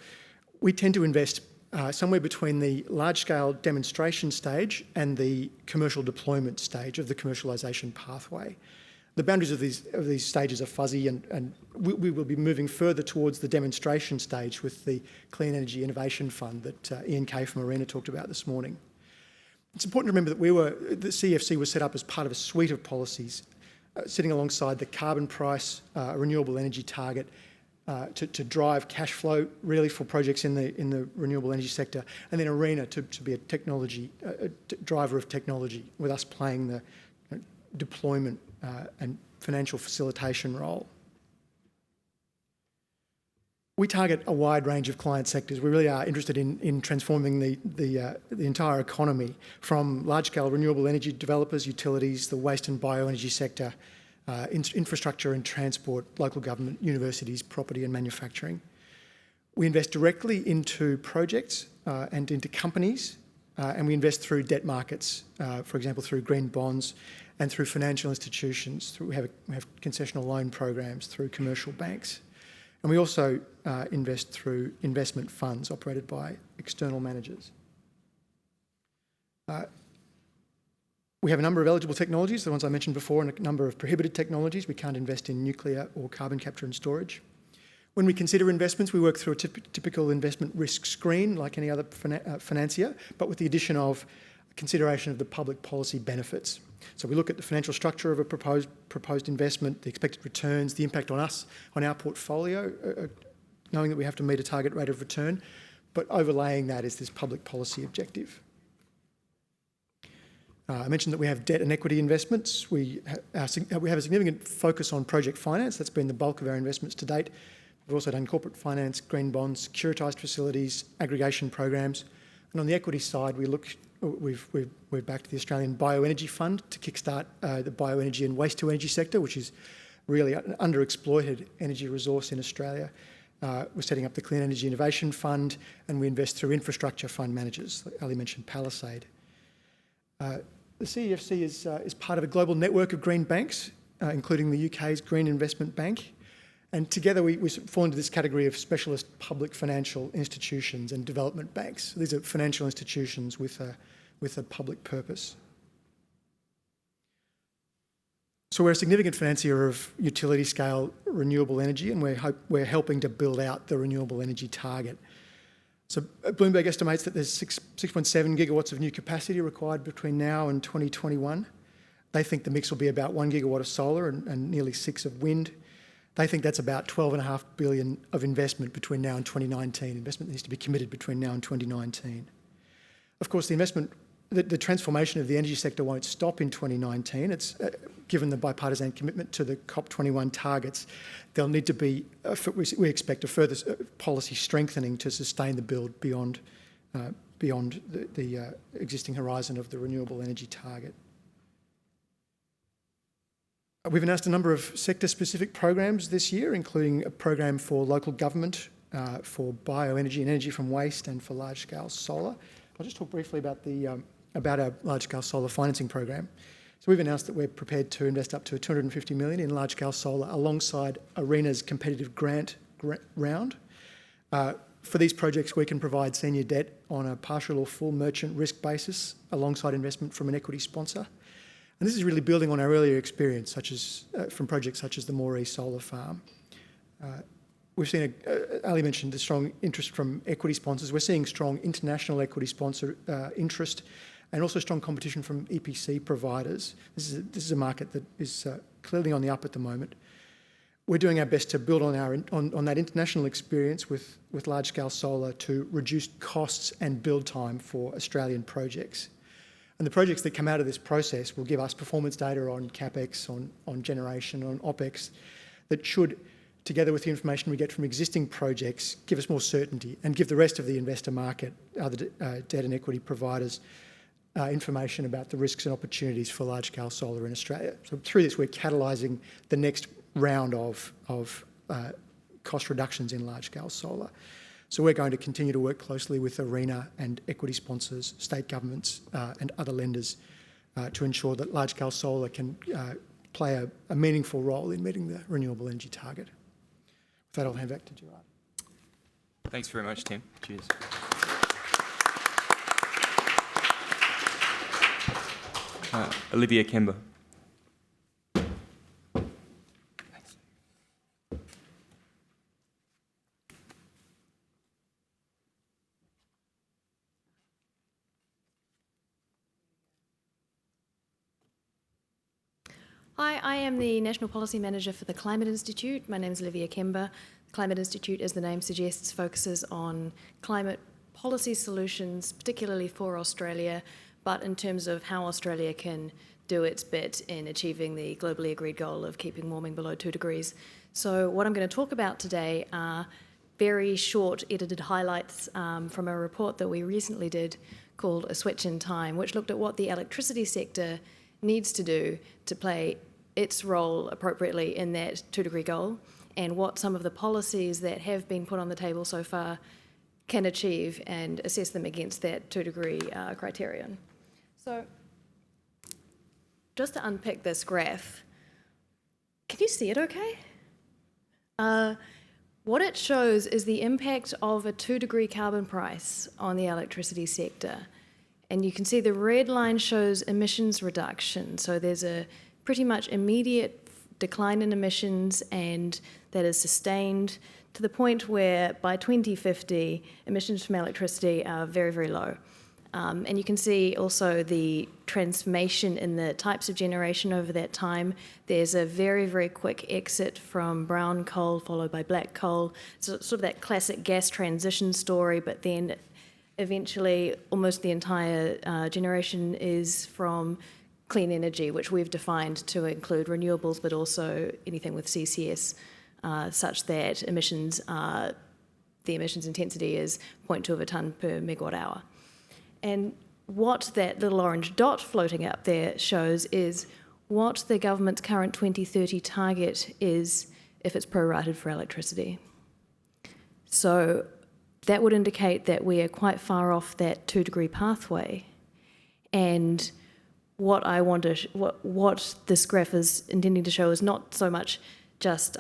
we tend to invest somewhere between the large-scale demonstration stage and the commercial deployment stage of the commercialisation pathway. The boundaries of these stages are fuzzy, and we will be moving further towards the demonstration stage with the Clean Energy Innovation Fund that Iain Kay from ARENA talked about this morning. It's important to remember that the CEFC was set up as part of a suite of policies sitting alongside the carbon price, a renewable energy target, to drive cash flow really for projects in the renewable energy sector, and then ARENA to be a driver of technology, with us playing the deployment and financial facilitation role. We target a wide range of client sectors. We really are interested in transforming the entire economy, from large-scale renewable energy developers, utilities, the waste and bioenergy sector, infrastructure and transport, local government, universities, property and manufacturing. We invest directly into projects and into companies, and we invest through debt markets, for example, through green bonds, and through financial institutions. We have concessional loan programs through commercial banks. And we also invest through investment funds operated by external managers. We have a number of eligible technologies, the ones I mentioned before, and a number of prohibited technologies. We can't invest in nuclear or carbon capture and storage. When we consider investments, we work through a typical investment risk screen like any other financier, but with the addition of consideration of the public policy benefits. So we look at the financial structure of a proposed investment, the expected returns, the impact on us, on our portfolio, knowing that we have to meet a target rate of return, but overlaying that is this public policy objective. I mentioned that we have debt and equity investments. We have a significant focus on project finance. That's been the bulk of our investments to date. We've also done corporate finance, green bonds, securitised facilities, aggregation programs. And on the equity side, we're backed the Australian Bioenergy Fund to kickstart the bioenergy and waste-to-energy sector, which is really an underexploited energy resource in Australia. We're setting up the Clean Energy Innovation Fund, and we invest through infrastructure fund managers. Like Ali mentioned Palisade. The CEFC is part of a global network of green banks, including the UK's Green Investment Bank. And together we fall into this category of specialist public financial institutions and development banks. These are financial institutions with a public purpose. So we're a significant financier of utility scale renewable energy, and we're helping to build out the renewable energy target. So Bloomberg estimates that there's 6.7 gigawatts of new capacity required between now and 2021. They think the mix will be about 1 gigawatt of solar and nearly 6 of wind. They think that's about $12.5 billion of investment between now and 2019. Investment needs to be committed between now and 2019. Of course, the transformation of the energy sector won't stop in 2019. It's given the bipartisan commitment to the COP21 targets, there'll need to be, we expect, a further policy strengthening to sustain the build beyond the existing horizon of the renewable energy target. We've announced a number of sector-specific programs this year, including a program for local government, for bioenergy and energy from waste, and for large-scale solar. I'll just talk briefly about our large-scale solar financing program. So we've announced that we're prepared to invest up to $250 million in large-scale solar alongside ARENA's competitive grant round. For these projects, we can provide senior debt on a partial or full merchant risk basis alongside investment from an equity sponsor. And this is really building on our earlier experience, from projects such as the Moree Solar Farm. We've seen, Ali mentioned the strong interest from equity sponsors. We're seeing strong international equity sponsor interest, and also strong competition from EPC providers. This is a market that is clearly on the up at the moment. We're doing our best to build on that international experience with large-scale solar to reduce costs and build time for Australian projects. And the projects that come out of this process will give us performance data on CapEx, on generation, on OpEx, that should, together with the information we get from existing projects, give us more certainty and give the rest of the investor market, other debt and equity providers, information about the risks and opportunities for large-scale solar in Australia. So through this, we're catalysing the next round of cost reductions in large-scale solar. So we're going to continue to work closely with ARENA and equity sponsors, state governments and other lenders to ensure that large-scale solar can play a meaningful role in meeting the renewable energy target. With that, I'll hand back to Gerard. Thanks very much, Tim. Cheers. Olivia Kemba. Hi, I am the National Policy Manager for the Climate Institute. My name is Olivia Kemba. The Climate Institute, as the name suggests, focuses on climate policy solutions, particularly for Australia, but in terms of how Australia can do its bit in achieving the globally agreed goal of keeping warming below 2 degrees. So what I'm going to talk about today are very short edited highlights from a report that we recently did called A Switch in Time, which looked at what the electricity sector needs to do to play its role appropriately in that 2-degree goal, and what some of the policies that have been put on the table so far can achieve, and assess them against that 2-degree criterion. So just to unpick this graph, can you see it okay? What it shows is the impact of a 2-degree carbon price on the electricity sector. And you can see the red line shows emissions reduction. So there's a pretty much immediate decline in emissions, and that is sustained to the point where by 2050, emissions from electricity are very, very low. And you can see also the transformation in the types of generation over that time. There's a very, very quick exit from brown coal followed by black coal. So sort of that classic gas transition story, but then eventually almost the entire generation is from clean energy, which we've defined to include renewables, but also anything with CCS, such that the emissions intensity is 0.2 of a tonne per megawatt hour. And what that little orange dot floating up there shows is what the government's current 2030 target is if it's prorated for electricity. So that would indicate that we are quite far off that 2-degree pathway. And what this graph is intending to show is not so much just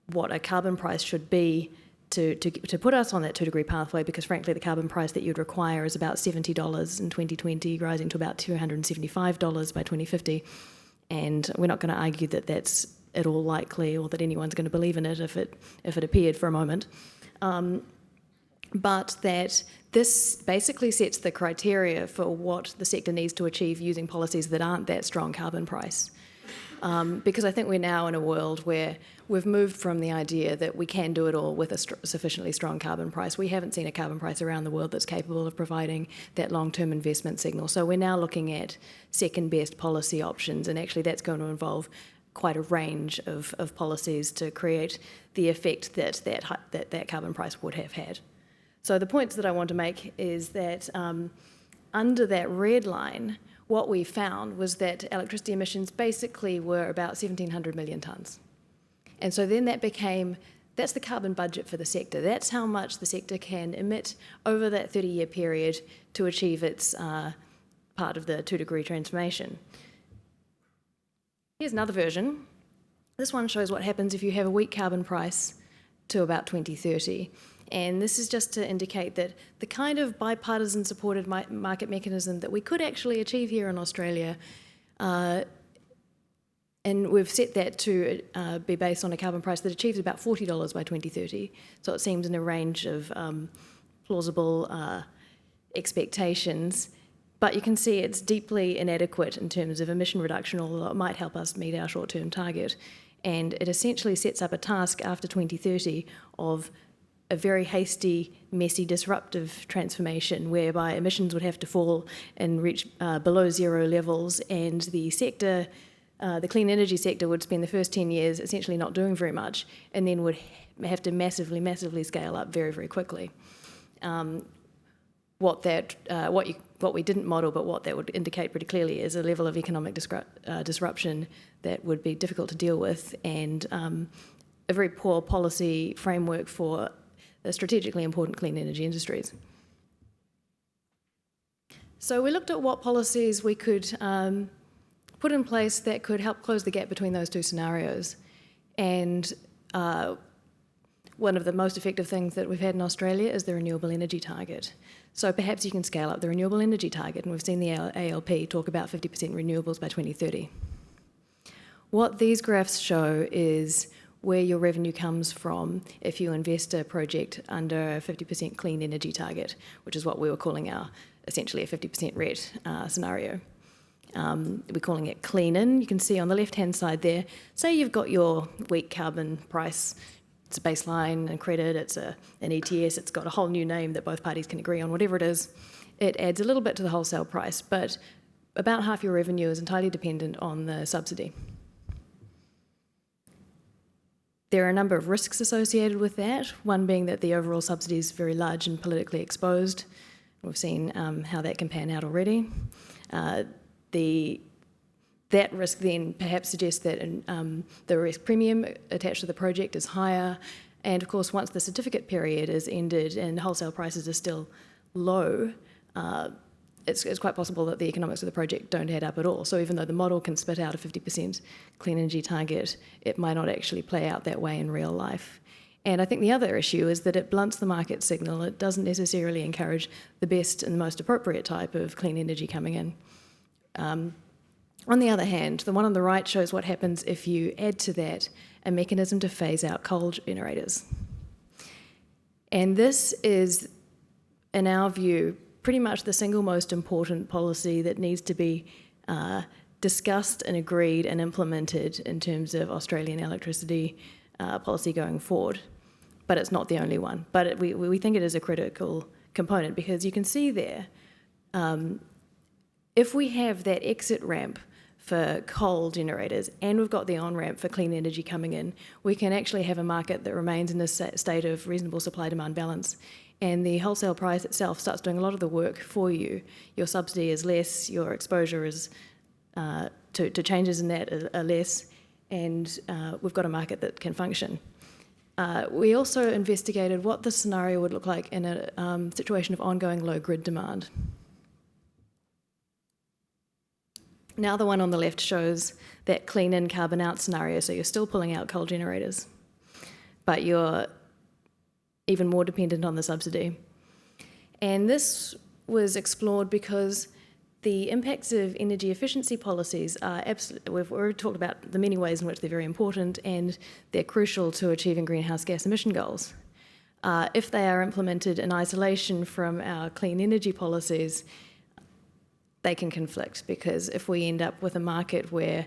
what a carbon price should be to put us on that 2-degree pathway, because frankly the carbon price that you'd require is about $70 in 2020, rising to about $275 by 2050. And we're not going to argue that that's at all likely or that anyone's going to believe in it if it appeared for a moment. But that this basically sets the criteria for what the sector needs to achieve using policies that aren't that strong carbon price. Because I think we're now in a world where we've moved from the idea that we can do it all with a sufficiently strong carbon price. We haven't seen a carbon price around the world that's capable of providing that long-term investment signal. So we're now looking at second-best policy options, and actually that's going to involve quite a range of policies to create the effect that carbon price would have had. So the points that I want to make is that under that red line, what we found was that electricity emissions basically were about 1,700 million tonnes. And so then that's the carbon budget for the sector. That's how much the sector can emit over that 30-year period to achieve its part of the 2-degree transformation. Here's another version. This one shows what happens if you have a weak carbon price to about 2030. And this is just to indicate that the kind of bipartisan supported market mechanism that we could actually achieve here in Australia, and we've set that to be based on a carbon price that achieves about $40 by 2030. So it seems in a range of plausible expectations. But you can see it's deeply inadequate in terms of emission reduction, although it might help us meet our short-term target. And it essentially sets up a task after 2030 of a very hasty, messy, disruptive transformation whereby emissions would have to fall and reach below zero levels, and the sector, the clean energy sector, would spend the first 10 years essentially not doing very much, and then would have to massively scale up very, very quickly. What we didn't model, but what that would indicate pretty clearly, is a level of economic disruption that would be difficult to deal with, and a very poor policy framework for the strategically important clean energy industries. So we looked at what policies we could put in place that could help close the gap between those two scenarios. And one of the most effective things that we've had in Australia is the renewable energy target. So perhaps you can scale up the renewable energy target, and we've seen the ALP talk about 50% renewables by 2030. What these graphs show is where your revenue comes from if you invest a project under a 50% clean energy target, which is what we were calling our, essentially a 50% RET scenario. We're calling it clean in. You can see on the left-hand side there, say you've got your weak carbon price, it's a baseline and credit, it's an ETS, it's got a whole new name that both parties can agree on, whatever it is. It adds a little bit to the wholesale price, but about half your revenue is entirely dependent on the subsidy. There are a number of risks associated with that, one being that the overall subsidy is very large and politically exposed. We've seen how that can pan out already. That risk then perhaps suggests that the risk premium attached to the project is higher, and of course once the certificate period is ended and wholesale prices are still low, it's quite possible that the economics of the project don't add up at all. So even though the model can spit out a 50% clean energy target, it might not actually play out that way in real life. And I think the other issue is that it blunts the market signal. It doesn't necessarily encourage the best and the most appropriate type of clean energy coming in. On the other hand, the one on the right shows what happens if you add to that a mechanism to phase out coal generators. And this is, in our view, pretty much the single most important policy that needs to be discussed and agreed and implemented in terms of Australian electricity policy going forward. But it's not the only one. But we think it is a critical component, because you can see there, if we have that exit ramp for coal generators and we've got the on-ramp for clean energy coming in, we can actually have a market that remains in a state of reasonable supply-demand balance. And the wholesale price itself starts doing a lot of the work for you. Your subsidy is less, your exposure is to changes in that are less, and we've got a market that can function. We also investigated what the scenario would look like in a situation of ongoing low grid demand. Now the one on the left shows that clean in, carbon out scenario, so you're still pulling out coal generators, but you're even more dependent on the subsidy. And this was explored because the impacts of energy efficiency policies are absolutely, we've already talked about the many ways in which they're very important and they're crucial to achieving greenhouse gas emission goals. If they are implemented in isolation from our clean energy policies, they can conflict, because if we end up with a market where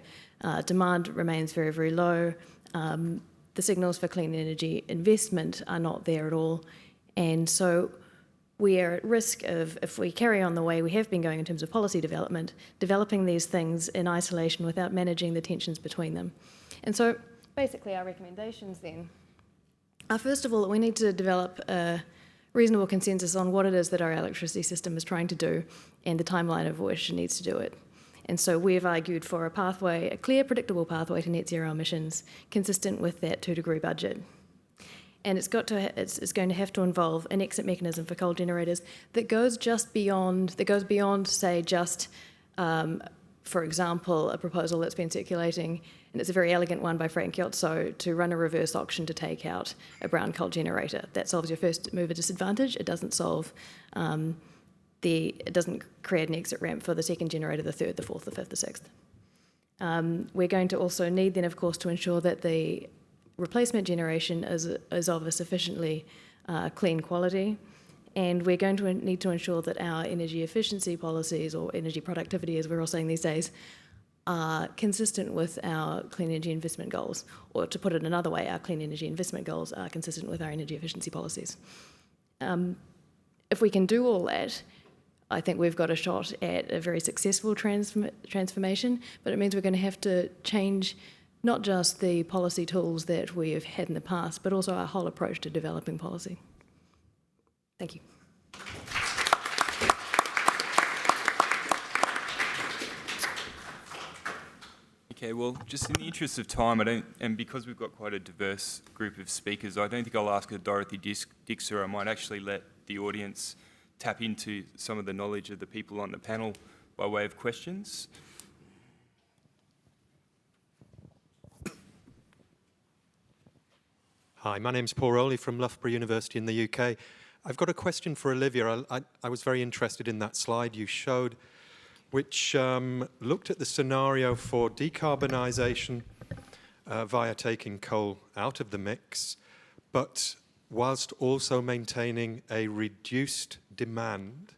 demand remains very, very low, the signals for clean energy investment are not there at all. And so we are at risk of, if we carry on the way we have been going in terms of policy development, developing these things in isolation without managing the tensions between them. And so basically our recommendations then are, first of all, that we need to develop a reasonable consensus on what it is that our electricity system is trying to do and the timeline of which it needs to do it. And so we've argued for a pathway, a clear, predictable pathway to net zero emissions consistent with that 2-degree budget. And it's going to have to involve an exit mechanism for coal generators that goes beyond, say, just, for example, a proposal that's been circulating, and it's a very elegant one by Frank Yotso, to run a reverse auction to take out a brown coal generator. That solves your first mover disadvantage. It doesn't solve it doesn't create an exit ramp for the second generator, the third, the fourth, the fifth, the sixth. We're going to also need then, of course, to ensure that the replacement generation is of a sufficiently clean quality, and we're going to need to ensure that our energy efficiency policies, or energy productivity as we're all saying these days, are consistent with our clean energy investment goals, or to put it another way, our clean energy investment goals are consistent with our energy efficiency policies. If we can do all that, I think we've got a shot at a very successful transformation, but it means we're going to have to change not just the policy tools that we have had in the past, but also our whole approach to developing policy. Thank you. Okay, well, just in the interest of time, and because we've got quite a diverse group of speakers, I don't think I'll ask a Dorothy Dixer. I might actually let the audience tap into some of the knowledge of the people on the panel by way of questions. Hi, my name's Paul Rowley from Loughborough University in the UK. I've got a question for Olivia. I was very interested in that slide you showed, which looked at the scenario for decarbonisation via taking coal out of the mix, but whilst also maintaining a reduced demand.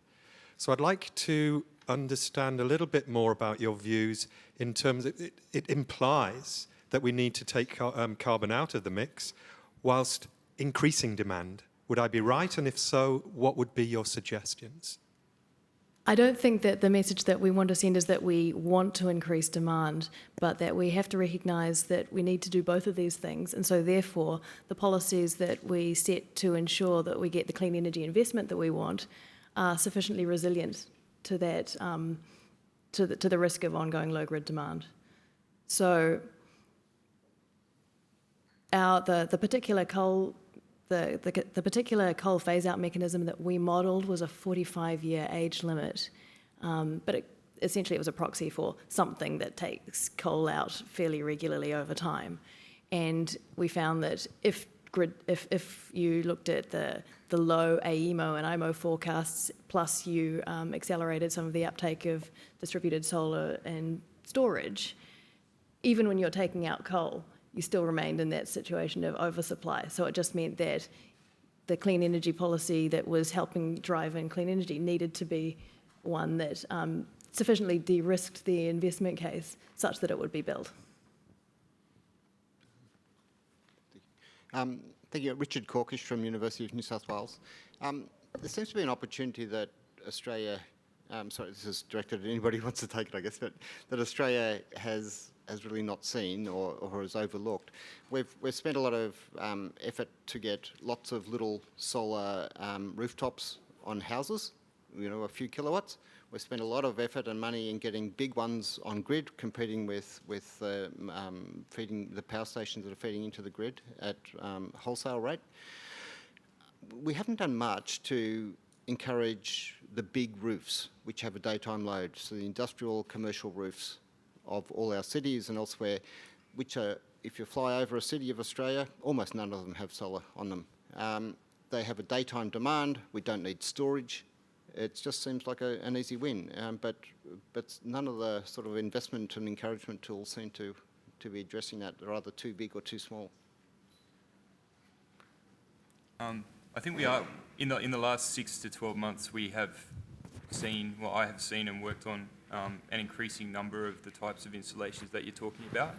So I'd like to understand a little bit more about your views in terms of, it implies that we need to take carbon out of the mix whilst increasing demand. Would I be right? And if so, what would be your suggestions? I don't think that the message that we want to send is that we want to increase demand, but that we have to recognise that we need to do both of these things. And so therefore, the policies that we set to ensure that we get the clean energy investment that we want are sufficiently resilient to that, to the risk of ongoing low grid demand. So the particular coal phase-out mechanism that we modelled was a 45-year age limit, but essentially it was a proxy for something that takes coal out fairly regularly over time. And we found that if you looked at the low AEMO and IMO forecasts, plus you accelerated some of the uptake of distributed solar and storage, even when you're taking out coal, you still remained in that situation of oversupply. So it just meant that the clean energy policy that was helping drive in clean energy needed to be one that sufficiently de-risked the investment case such that it would be built. Thank you. Richard Corkish from University of New South Wales. there seems to be an opportunity that Australia, sorry, this is directed at anybody who wants to take it, I guess, but that Australia has really not seen or has overlooked. We've spent a lot of effort to get lots of little solar rooftops on houses, you know, a few kilowatts. We've spent a lot of effort and money in getting big ones on grid, competing with feeding the power stations that are feeding into the grid at wholesale rate. We haven't done much to encourage the big roofs, which have a daytime load, so the industrial, commercial roofs of all our cities and elsewhere, which are, if you fly over a city of Australia, almost none of them have solar on them. They have a daytime demand. We don't need storage. It just seems like an easy win, but none of the sort of investment and encouragement tools seem to be addressing that. They're either too big or too small. I think we are, in the last 6 to 12 months, we have seen, well, I have seen and worked on an increasing number of the types of installations that you're talking about,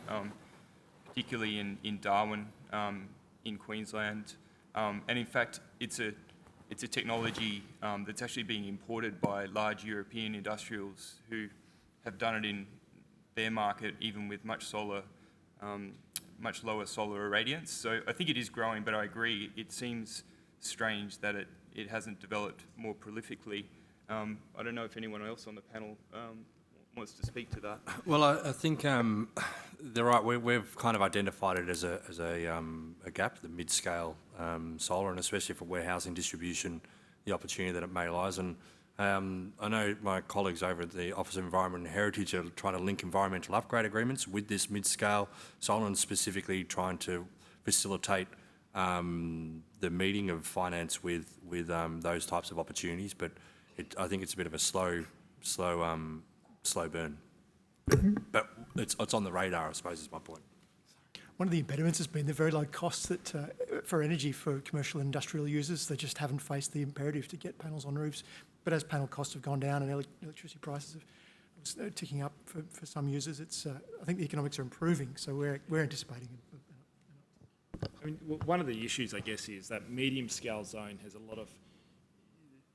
particularly in Darwin, in Queensland. And in fact, it's a technology that's actually being imported by large European industrials who have done it in their market, even with much lower solar irradiance. So I think it is growing, but I agree, it seems strange that it hasn't developed more prolifically. I don't know if anyone else on the panel wants to speak to that. Well, I think they're right. We've kind of identified it as a gap, the mid-scale solar, and especially for warehousing distribution, the opportunity that it may lies. And I know my colleagues over at the Office of Environment and Heritage are trying to link environmental upgrade agreements with this mid-scale solar, and specifically trying to facilitate the meeting of finance with those types of opportunities. But I think it's a bit of a slow burn. But it's on the radar, I suppose, is my point. One of the impediments has been the very low costs that for energy for commercial and industrial users. They just haven't faced the imperative to get panels on roofs. But as panel costs have gone down and electricity prices are ticking up for some users, I think the economics are improving. So we're anticipating it. I mean, one of the issues, I guess, is that medium-scale zone has a lot of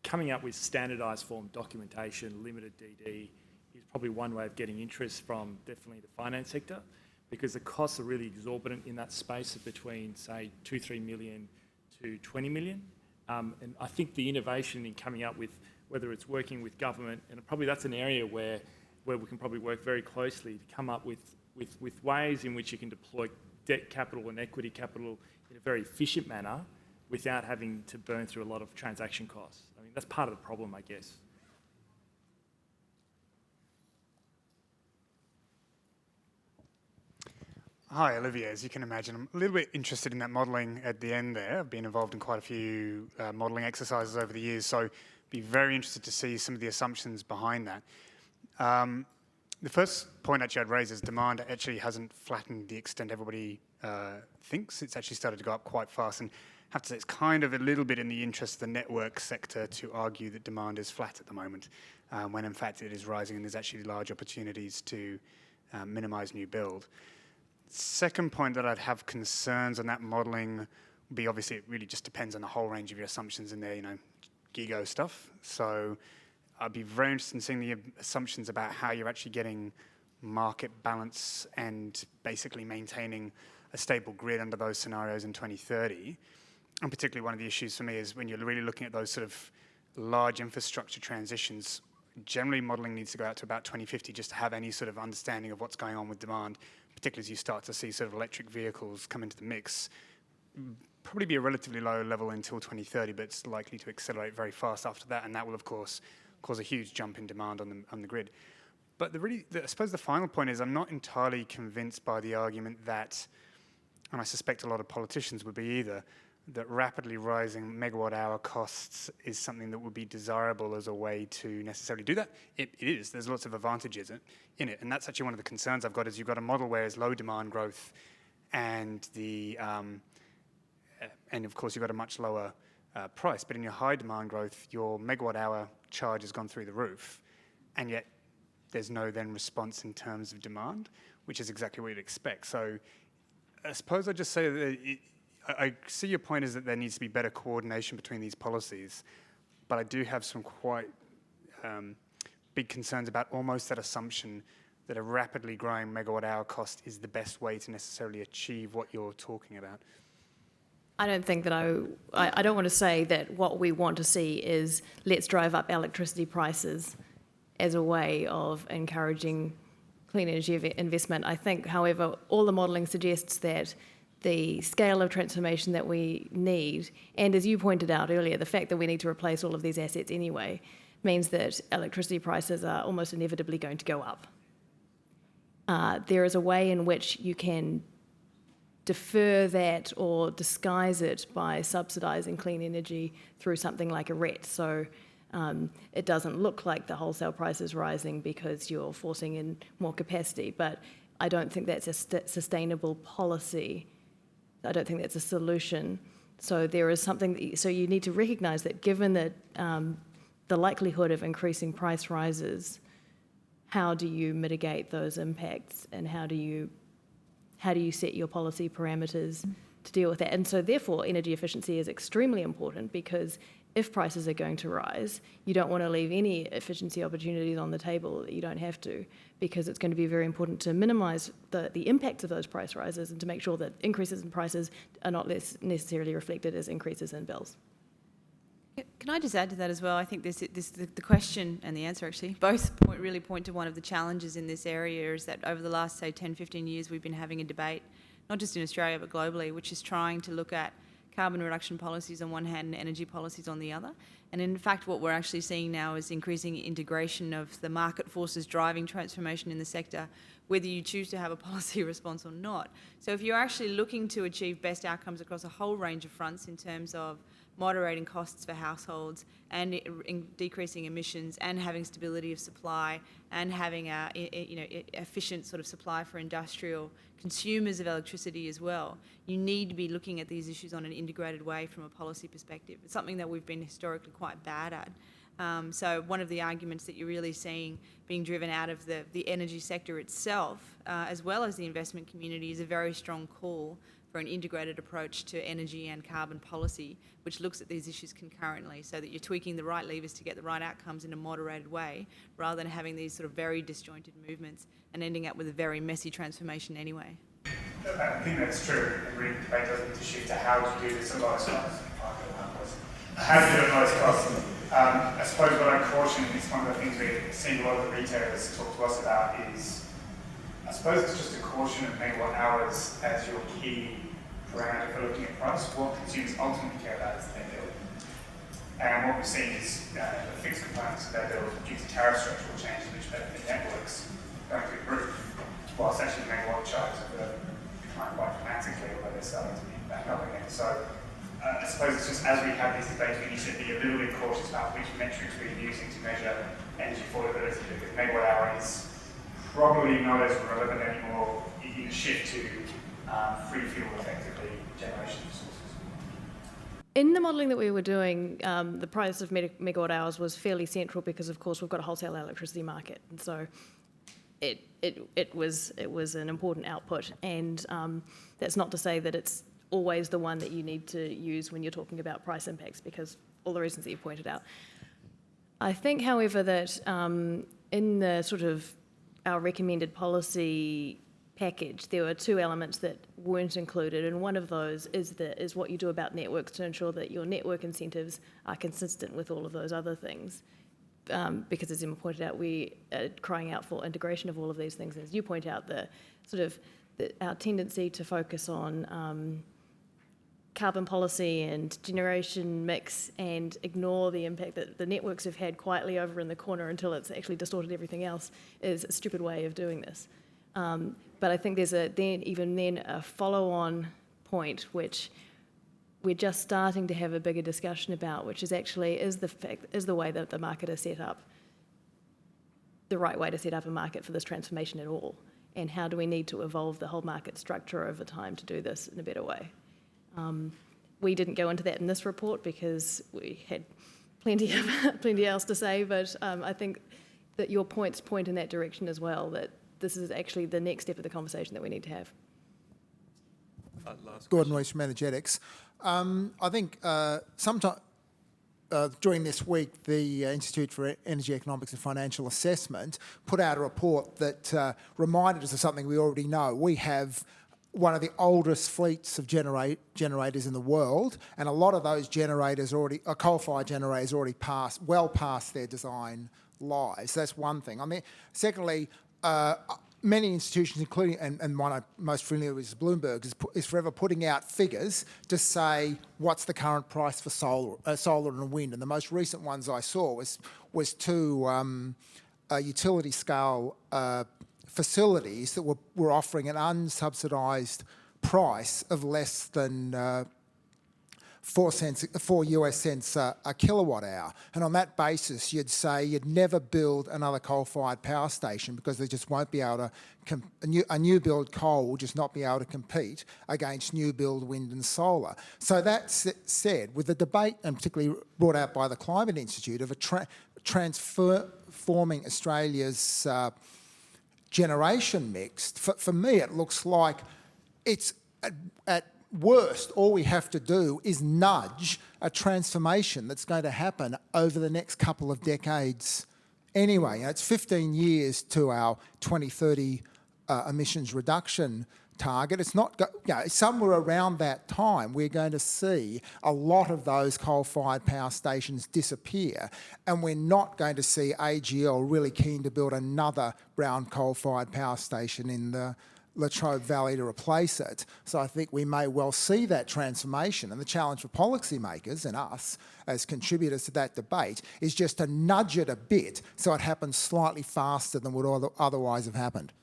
coming up with standardised form documentation, limited DD, is probably one way of getting interest from definitely the finance sector, because the costs are really exorbitant in that space of between, say, 2-3 million to 20 million. And I think the innovation in coming up with, whether it's working with government, and probably that's an area where we can probably work very closely to come up with ways in which you can deploy debt capital and equity capital in a very efficient manner without having to burn through a lot of transaction costs. I mean, that's part of the problem, I guess. Hi, Olivier. As you can imagine, I'm a little bit interested in that modelling at the end there. I've been involved in quite a few modelling exercises over the years, so be very interested to see some of the assumptions behind that. The first point actually I'd raise is demand actually hasn't flattened the extent everybody thinks. It's actually started to go up quite fast, and I have to say it's kind of a little bit in the interest of the network sector to argue that demand is flat at the moment, when in fact it is rising and there's actually large opportunities to minimise new build. Second point that I'd have concerns on that modelling would be, obviously it really just depends on the whole range of your assumptions in there, GIGO stuff. So I'd be very interested in seeing the assumptions about how you're actually getting market balance and basically maintaining a stable grid under those scenarios in 2030. And particularly one of the issues for me is when you're really looking at those sort of large infrastructure transitions, generally modelling needs to go out to about 2050 just to have any sort of understanding of what's going on with demand, particularly as you start to see sort of electric vehicles come into the mix. Probably be a relatively low level until 2030, but it's likely to accelerate very fast after that, and that will, of course, cause a huge jump in demand on the grid. But I suppose the final point is I'm not entirely convinced by the argument that, and I suspect a lot of politicians would be either, that rapidly rising megawatt-hour costs is something that would be desirable as a way to necessarily do that. It is. There's lots of advantages in it, and that's actually one of the concerns I've got. Is you've got a model where there's low demand growth, and and of course you've got a much lower price. But in your high demand growth, your megawatt-hour charge has gone through the roof, and yet there's no then response in terms of demand, which is exactly what you'd expect. So I suppose I'd just say that I see your point is that there needs to be better coordination between these policies, but I do have some quite big concerns about almost that assumption that a rapidly growing megawatt hour cost is the best way to necessarily achieve what you're talking about. I don't think that I don't want to say that what we want to see is let's drive up electricity prices as a way of encouraging clean energy investment. I think, however, all the modelling suggests that the scale of transformation that we need, and as you pointed out earlier, the fact that we need to replace all of these assets anyway, means that electricity prices are almost inevitably going to go up. There is a way in which you can defer that or disguise it by subsidising clean energy through something like a RET. So it doesn't look like the wholesale price is rising because you're forcing in more capacity, but I don't think that's a sustainable policy. I don't think that's a solution. So there is something, so you need to recognise that given that the likelihood of increasing price rises, how do you mitigate those impacts, and how do you set your policy parameters to deal with that? And so therefore energy efficiency is extremely important, because if prices are going to rise, you don't want to leave any efficiency opportunities on the table that you don't have to, because it's going to be very important to minimise the impacts of those price rises and to make sure that increases in prices are not less necessarily reflected as increases in bills. Can I just add to that as well? I think the question and the answer actually both really point to one of the challenges in this area, is that over the last, say, 10, 15 years, we've been having a debate, not just in Australia but globally, which is trying to look at carbon reduction policies on one hand and energy policies on the other. And in fact, what we're actually seeing now is increasing integration of the market forces driving transformation in the sector, whether you choose to have a policy response or not. So if you're actually looking to achieve best outcomes across a whole range of fronts in terms of moderating costs for households and decreasing emissions and having stability of supply and having a efficient sort of supply for industrial consumers of electricity as well, you need to be looking at these issues on an integrated way from a policy perspective. It's something that we've been historically quite bad at. So one of the arguments that you're really seeing being driven out of the energy sector itself, as well as the investment community, is a very strong call for an integrated approach to energy and carbon policy, which looks at these issues concurrently, so that you're tweaking the right levers to get the right outcomes in a moderated way, rather than having these sort of very disjointed movements and ending up with a very messy transformation anyway. I think that's true. The Green debate doesn't need to shift to how to do this at lowest cost. How to do it at lowest cost. I suppose what I caution, is one of the things we've seen a lot of the retailers talk to us about, is I suppose it's just a caution of megawatt hours as your key parameter for looking at price. What consumers ultimately care about is their bill. And what we've seen is the fixed components of their bill due to tariff structural changes which benefit networks going through the roof, whilst actually megawatt charges have declined quite dramatically, although they're starting to be back up again. So I suppose it's just as we have these debates, we need to be a little bit cautious about which metrics we're using to measure energy affordability, because megawatt hour is probably not as relevant anymore in a shift to free fuel, effectively, generation sources. In the modelling that we were doing, the price of megawatt hours was fairly central because, of course, we've got a wholesale electricity market, and so it was an important output. And that's not to say that it's always the one that you need to use when you're talking about price impacts, because all the reasons that you pointed out. I think, however, that in the sort of our recommended policy package, there were two elements that weren't included, and one of those is what you do about networks to ensure that your network incentives are consistent with all of those other things. Because, as Emma pointed out, we are crying out for integration of all of these things. As you point out, our tendency to focus on carbon policy and generation mix and ignore the impact that the networks have had quietly over in the corner until it's actually distorted everything else is a stupid way of doing this. But I think there's a follow-on point which we're just starting to have a bigger discussion about, which is actually is the way that the market is set up the right way to set up a market for this transformation at all, and how do we need to evolve the whole market structure over time to do this in a better way. We didn't go into that in this report because we had plenty else to say, but I think that your points point in that direction as well, that this is actually the next step of the conversation that we need to have. Gordon Weiss from Energetics. I think sometimes during this week, the Institute for Energy Economics and Financial Assessment put out a report that reminded us of something we already know. We have one of the oldest fleets of generators in the world, and a lot of those generators coal-fired generators already well past their design lives. That's one thing. Secondly, many institutions, including, and one I'm most familiar with is Bloomberg, is forever putting out figures to say what's the current price for solar and wind. And the most recent ones I saw was two utility scale facilities that were offering an unsubsidised price of less than 4 US cents a kilowatt hour. And on that basis, you'd say you'd never build another coal-fired power station because they just won't be able to, a new build coal will just not be able to compete against new build wind and solar. So that said, with the debate, and particularly brought out by the Climate Institute, of transforming Australia's generation mix, for me it looks like it's at worst, all we have to do is nudge a transformation that's going to happen over the next couple of decades anyway. It's 15 years to our 2030 emissions reduction target. It's not, somewhere around that time, we're going to see a lot of those coal-fired power stations disappear, and we're not going to see AGL really keen to build another brown coal-fired power station in the Latrobe Valley to replace it. So I think we may well see that transformation, and the challenge for policymakers and us as contributors to that debate is just to nudge it a bit so it happens slightly faster than would otherwise have happened.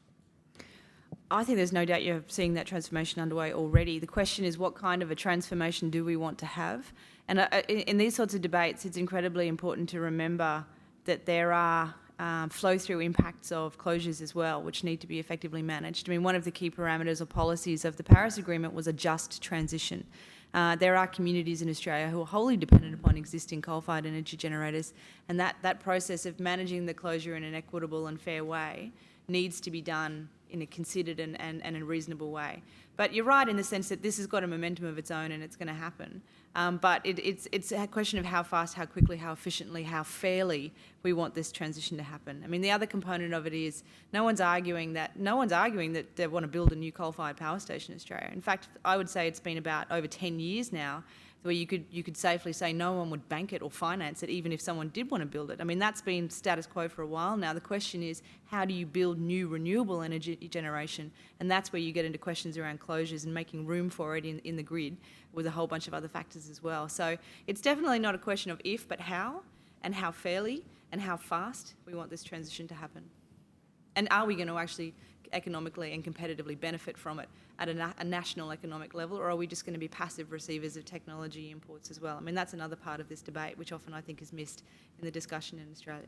I think there's no doubt you're seeing that transformation underway already. The question is, what kind of a transformation do we want to have? And in these sorts of debates, it's incredibly important to remember that there are flow-through impacts of closures as well, which need to be effectively managed. I mean, one of the key parameters or policies of the Paris Agreement was a just transition. There are communities in Australia who are wholly dependent upon existing coal-fired energy generators, and that process of managing the closure in an equitable and fair way needs to be done in a considered and a reasonable way. But you're right in the sense that this has got a momentum of its own and it's going to happen. But it's a question of how fast, how quickly, how efficiently, how fairly we want this transition to happen. I mean, the other component of it is no one's arguing that they want to build a new coal-fired power station in Australia. In fact, I would say it's been about over 10 years now where you could safely say no one would bank it or finance it, even if someone did want to build it. I mean, that's been status quo for a while now. The question is, how do you build new renewable energy generation? And that's where you get into questions around closures and making room for it in the grid, with a whole bunch of other factors as well. So it's definitely not a question of if, but how, and how fairly and how fast we want this transition to happen. And are we going to actually economically and competitively benefit from it at a national economic level, or are we just going to be passive receivers of technology imports as well? I mean, that's another part of this debate, which often I think is missed in the discussion in Australia.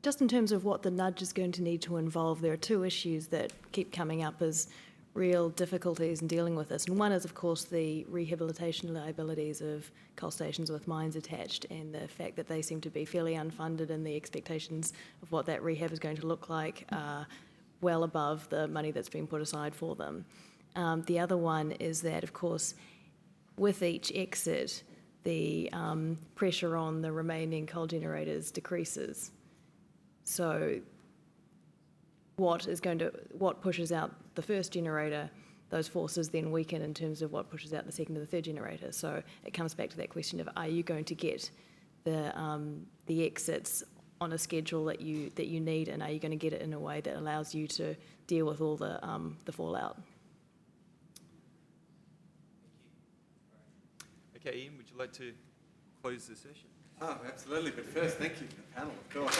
Just in terms of what the nudge is going to need to involve, there are two issues that keep coming up as real difficulties in dealing with this. And one is, of course, the rehabilitation liabilities of coal stations with mines attached, and the fact that they seem to be fairly unfunded, and the expectations of what that rehab is going to look like are well above the money that's been put aside for them. The other one is that, of course, with each exit, the pressure on the remaining coal generators decreases. So what pushes out the first generator, those forces then weaken in terms of what pushes out the second and the third generator. So it comes back to that question of, are you going to get the exits on a schedule that you need, and are you going to get it in a way that allows you to deal with all the fallout? Okay, Iain, would you like to close the session? Oh, absolutely. But first, thank you to the panel, of course.